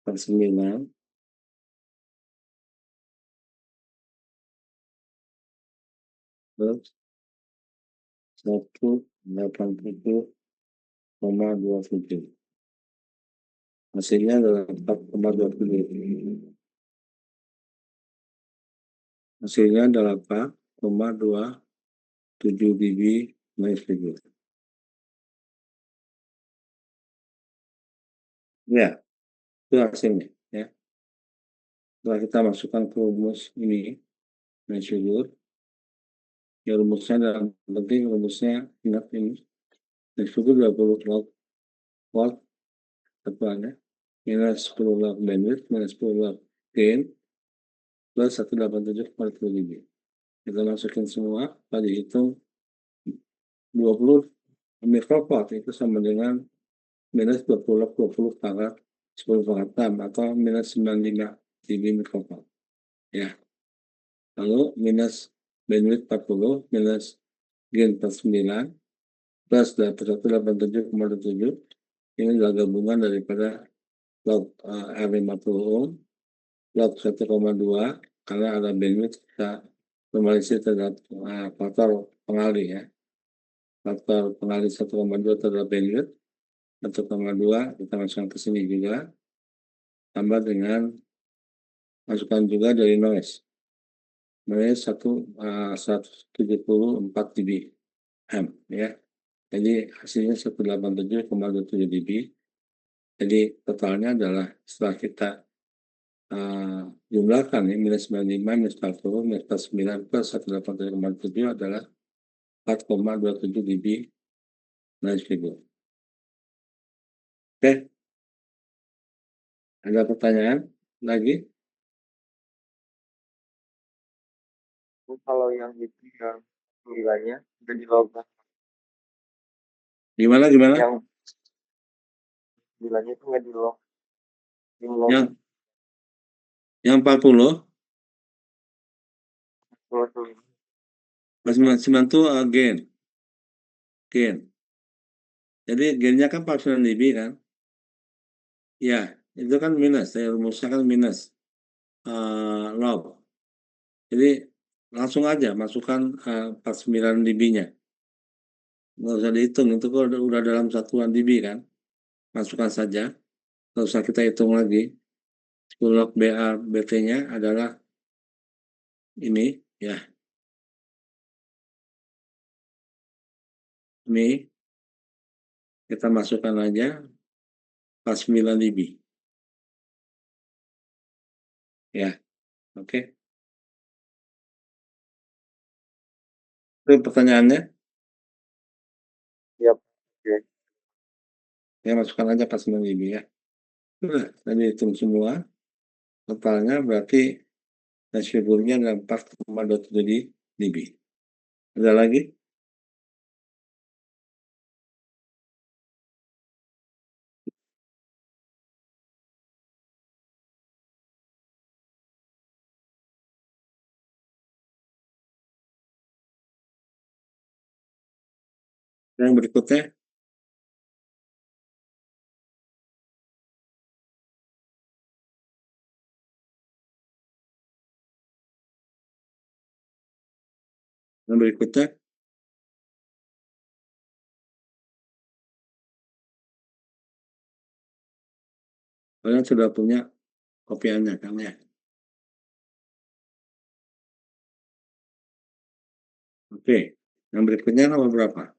49 plus 187,27. Hasilnya adalah 4,27. Hasilnya adalah 4,27 dB noise figure. Ya, itu hasilnya. Ya. Setelah kita masukkan ke rumus ini, noise figure, ya rumusnya dalam penting rumusnya ingat ini. Noise figure 20 watt tebalannya, minus 10 watt bandwidth, minus 10 watt gain, plus 187,40 dB. Kita masukin semua, tadi hitung 20 mikrowatt itu sama dengan minus 20 pangkat 10 pangkat 6 atau minus 95 dB mikrowatt. Ya. Lalu minus bandwidth 40, minus gain 49, plus 187,27. Ini adalah gabungan daripada log R50 ohm, log 1,2, karena ada bandwidth kita normalisasi terhadap faktor pengalih ya. Faktor pengalih 1,2 terhadap bandwidth, 1,2 kita masukkan ke sini juga, tambah dengan masukkan juga dari noise. Noise 174 dB M ya. Jadi hasilnya 187,27 dB. Jadi totalnya adalah setelah kita jumlahkan ya, minus 95, minus 40, minus 49 plus 187,7 adalah 4,27 dB noise figure. Oke, ada pertanyaan lagi? Kalau yang itu yang nilainya udah di log Gimana? yang nilainya itu nggak di log Yang 40, tuh. Mas 99 itu gain. Jadi gainnya kan 49 dB kan? Ya, itu kan minus. Saya rumusnya kan minus log. Jadi langsung aja masukkan 49 dB-nya. Nggak usah dihitung, itu kok udah dalam satuan dB kan? Masukkan saja. Nggak usah kita hitung lagi. 10 log BA BT-nya adalah ini ya. Ini kita masukkan aja 49 dB. Ya, oke. Itu pertanyaannya. Yap. Oke. Ya, masukkan aja 49 dB ya. Sudah, tadi hitung semua. Totalnya berarti noise figure-nya adalah 4,27 dB. Ada lagi? Yang berikutnya, yang berikutnya, kalian sudah punya kopiannya kan ya? Oke, yang berikutnya nomor berapa?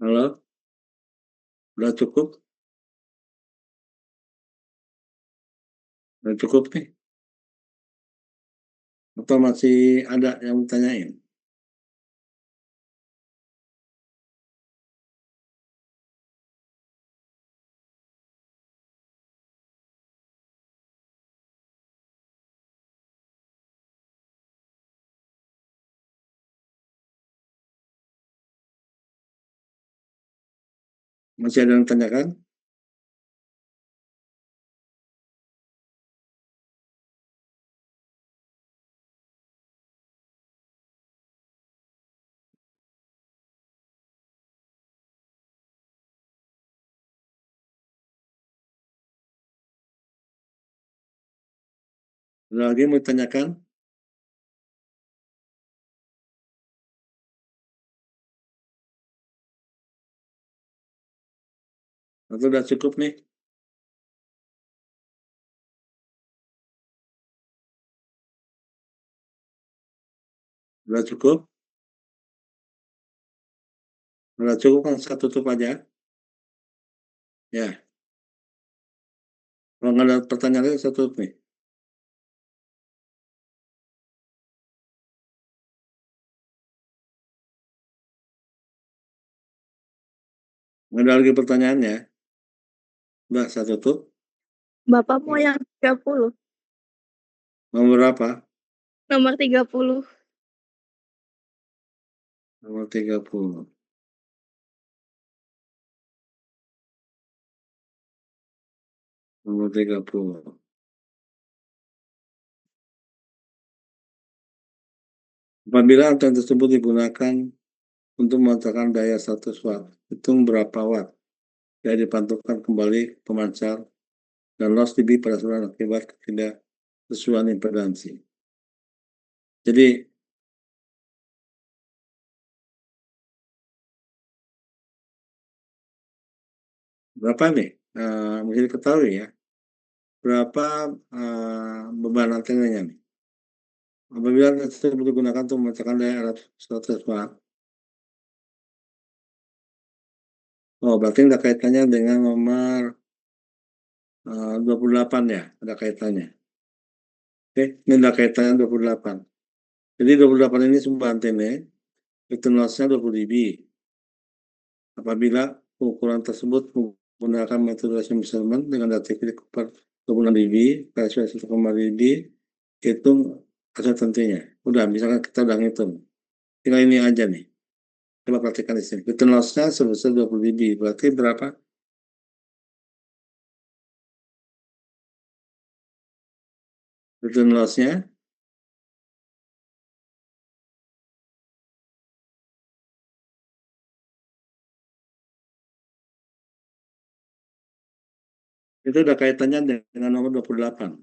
Halo? Udah cukup? Udah cukup nih? Atau masih ada yang tanyain? Masih ada yang tanyakan? Ada lagi mau tanyakan? Atau udah cukup nih? Udah cukup? Udah cukup kan saya tutup aja? Ya. Kalau nggak ada pertanyaan lagi saya tutup nih. Nggak ada lagi pertanyaannya? Udah saya tutup. Bapak mau yang 30. Nomor berapa? Nomor 30. Nomor 30. Nomor 30. Apabila anten tersebut digunakan untuk memantulkan daya 100 watt, hitung berapa watt yang dipantulkan kembali pemancar dan loss dB pada saluran akibat ketidaksesuaian impedansi. Jadi berapa nih? Mesti diketahui ya. Berapa beban antenanya nih? Apabila anten tersebut digunakan untuk memecahkan daya 100 watt, oh berarti ada kaitannya dengan nomor 28 ya, ada kaitannya. Oke, ini ada kaitannya 28. Jadi 28 ini sumber antena, return loss-nya 20 dB. Apabila ukuran tersebut menggunakan metode measurement dengan data per 26 dB, PSW 1,5 dB, hitung hasil tentunya. Udah, misalkan kita udah ngitung. Tinggal ini aja nih. Coba perhatikan di sini. Return loss-nya sebesar 20 dB. Berarti berapa? Return loss-nya itu ada kaitannya dengan nomor 28.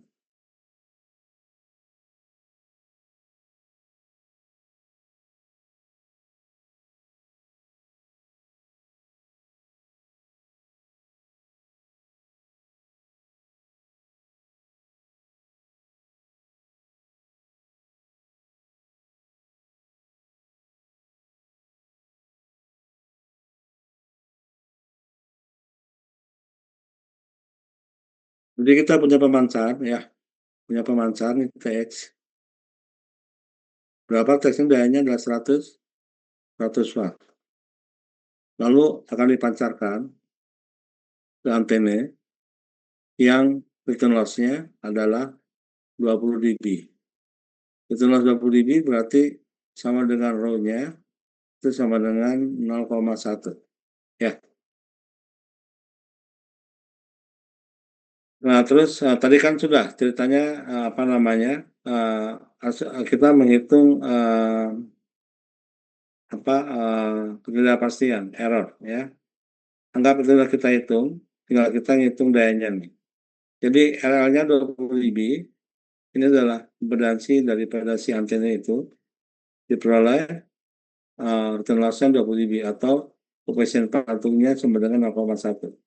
Jadi kita punya pemancar ya, punya pemancar nih TX. Berapa TX-nya dayanya adalah 100 watt. Lalu akan dipancarkan ke antena yang return loss-nya adalah 20 dB. Return loss 20 dB berarti sama dengan rho-nya itu sama dengan 0,1 ya. Nah, terus tadi kan sudah ceritanya apa namanya? Kita menghitung ketidakpastian error ya. Anggap itu sudah kita hitung, tinggal kita ngitung dayanya nih. Jadi RL-nya 20 dB, ini adalah impedansi daripada si antena itu diperoleh return loss-nya 20 dB atau koefisien pantungnya sama dengan 0,1.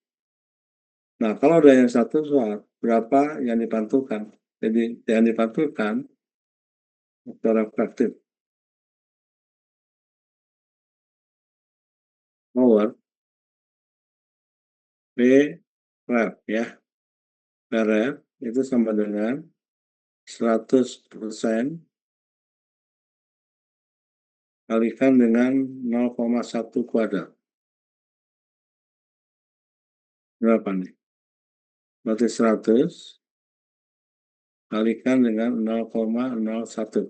Nah, kalau ada yang 1 watt, berapa yang dipantulkan? Jadi yang dipantulkan secara praktik power P rep ya. P rep itu sama dengan 100% kalikan dengan 0,1 kuadrat. Berapa nih? Berarti 100 kalikan dengan 0,01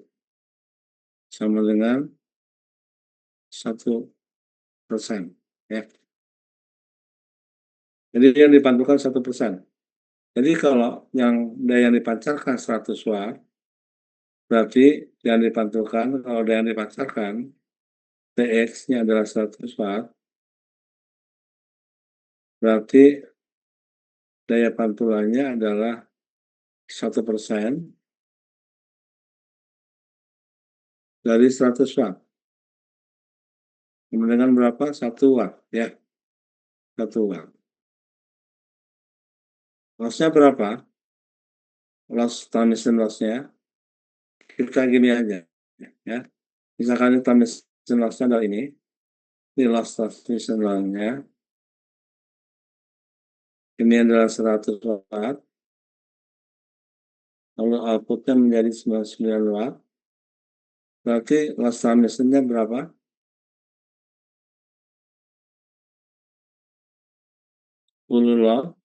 sama dengan 1% ya. Jadi yang dipantulkan 1%. Jadi kalau yang daya yang dipancarkan 100 watt, berarti yang dipantulkan, kalau daya yang dipancarkan, TX-nya adalah 100 watt, berarti daya pantulannya adalah 1% dari 100 watt. Dengan berapa? 1 watt ya. 1 watt. Lossnya berapa? Loss transmission lossnya kita gini aja, ya. Misalkan transmission lossnya adalah ini loss transmission lossnya ini adalah 100 watt, lalu outputnya menjadi 99 watt, berarti loss transmissionnya berapa? 10 watt,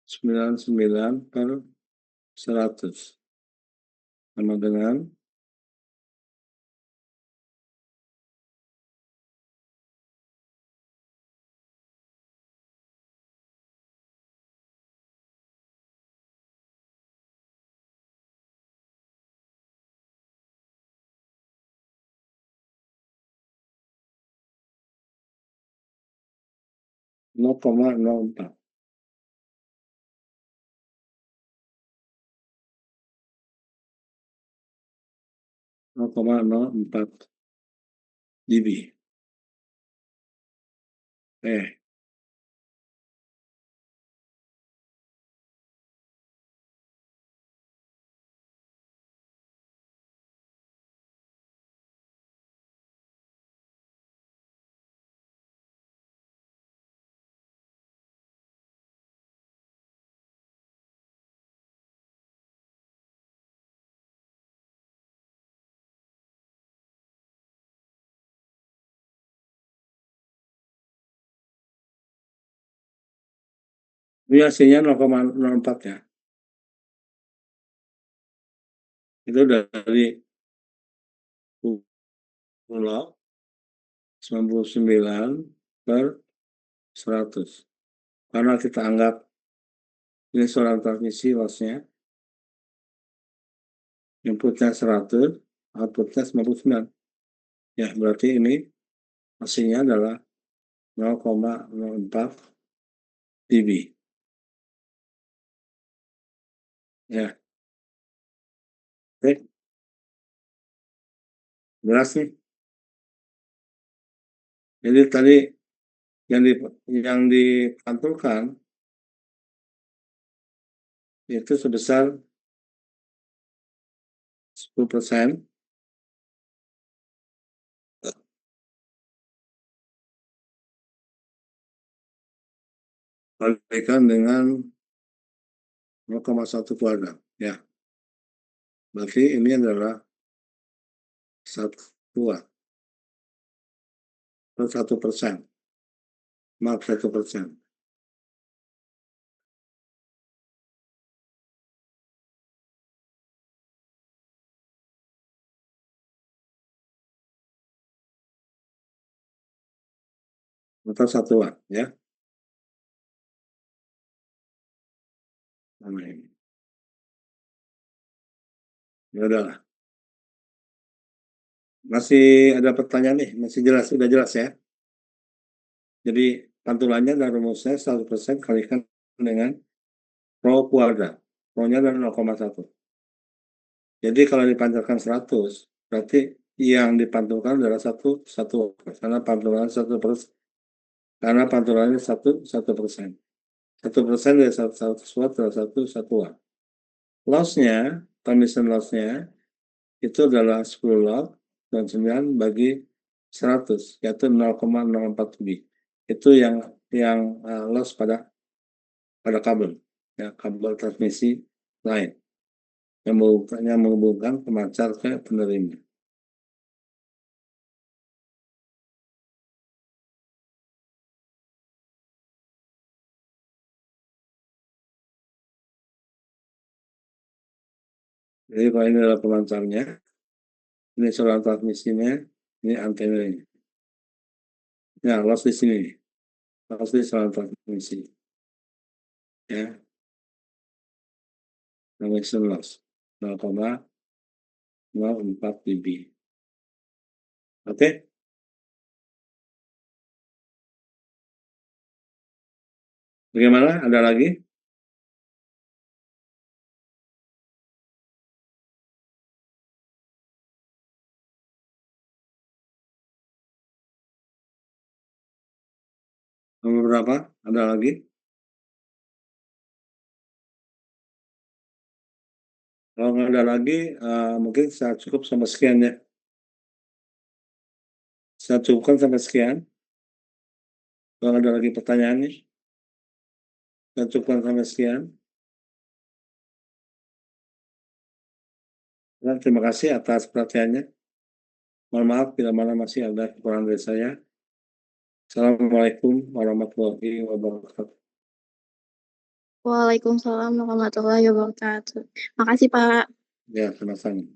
99 per 100 sama dengan 0,04. dB. Ini hasilnya 0,04 ya. Itu dari pulau 99 per 100. Karena kita anggap ini saluran transmisi lossnya, inputnya 100, outputnya 99. Ya, berarti ini hasilnya adalah 0,04 dB. Ya, oke. Jelas nih. Jadi tadi yang dipantulkan itu sebesar 10%, kalikan dengan 0,1 kuadrat. Ya, berarti ini adalah 1 watt per 1%. Maaf, 1%. Atau 1 watt, ya. Sama ini. Ya udahlah. Masih ada pertanyaan nih? Masih jelas? Sudah jelas ya? Jadi pantulannya dan rumusnya 100% kalikan dengan rho kuadrat. Rho-nya adalah 0,1. Jadi kalau dipancarkan 100, berarti yang dipantulkan adalah 1 watt. Karena pantulannya 1%. Karena pantulannya 1%. 1% dari 100 watt adalah 1 watt. Loss-nya, transmission loss-nya itu adalah 10 log dan 9 bagi 100, yaitu 0,04 dB. Itu yang loss pada kabel, ya, kabel transmisi lain yang menghubungkan pemancar ke penerima. Jadi kalau ini adalah pemancarnya, ini saluran transmisinya, ini antenanya. Ya, loss di sini, loss di saluran transmisi, ya, transmission loss 0,04 dB. Oke? Bagaimana? Ada lagi? Nomor berapa? Ada lagi? Kalau nggak ada lagi, mungkin saya cukup sampai sekian ya. Saya cukupkan sampai sekian. Kalau nggak ada lagi pertanyaan nih, saya cukupkan sampai sekian. Dan terima kasih atas perhatiannya. Mohon maaf bila mana masih ada kekurangan dari saya. Assalamualaikum warahmatullahi wabarakatuh. Waalaikumsalam warahmatullahi wabarakatuh. Makasih Pak. Ya, sama-sama.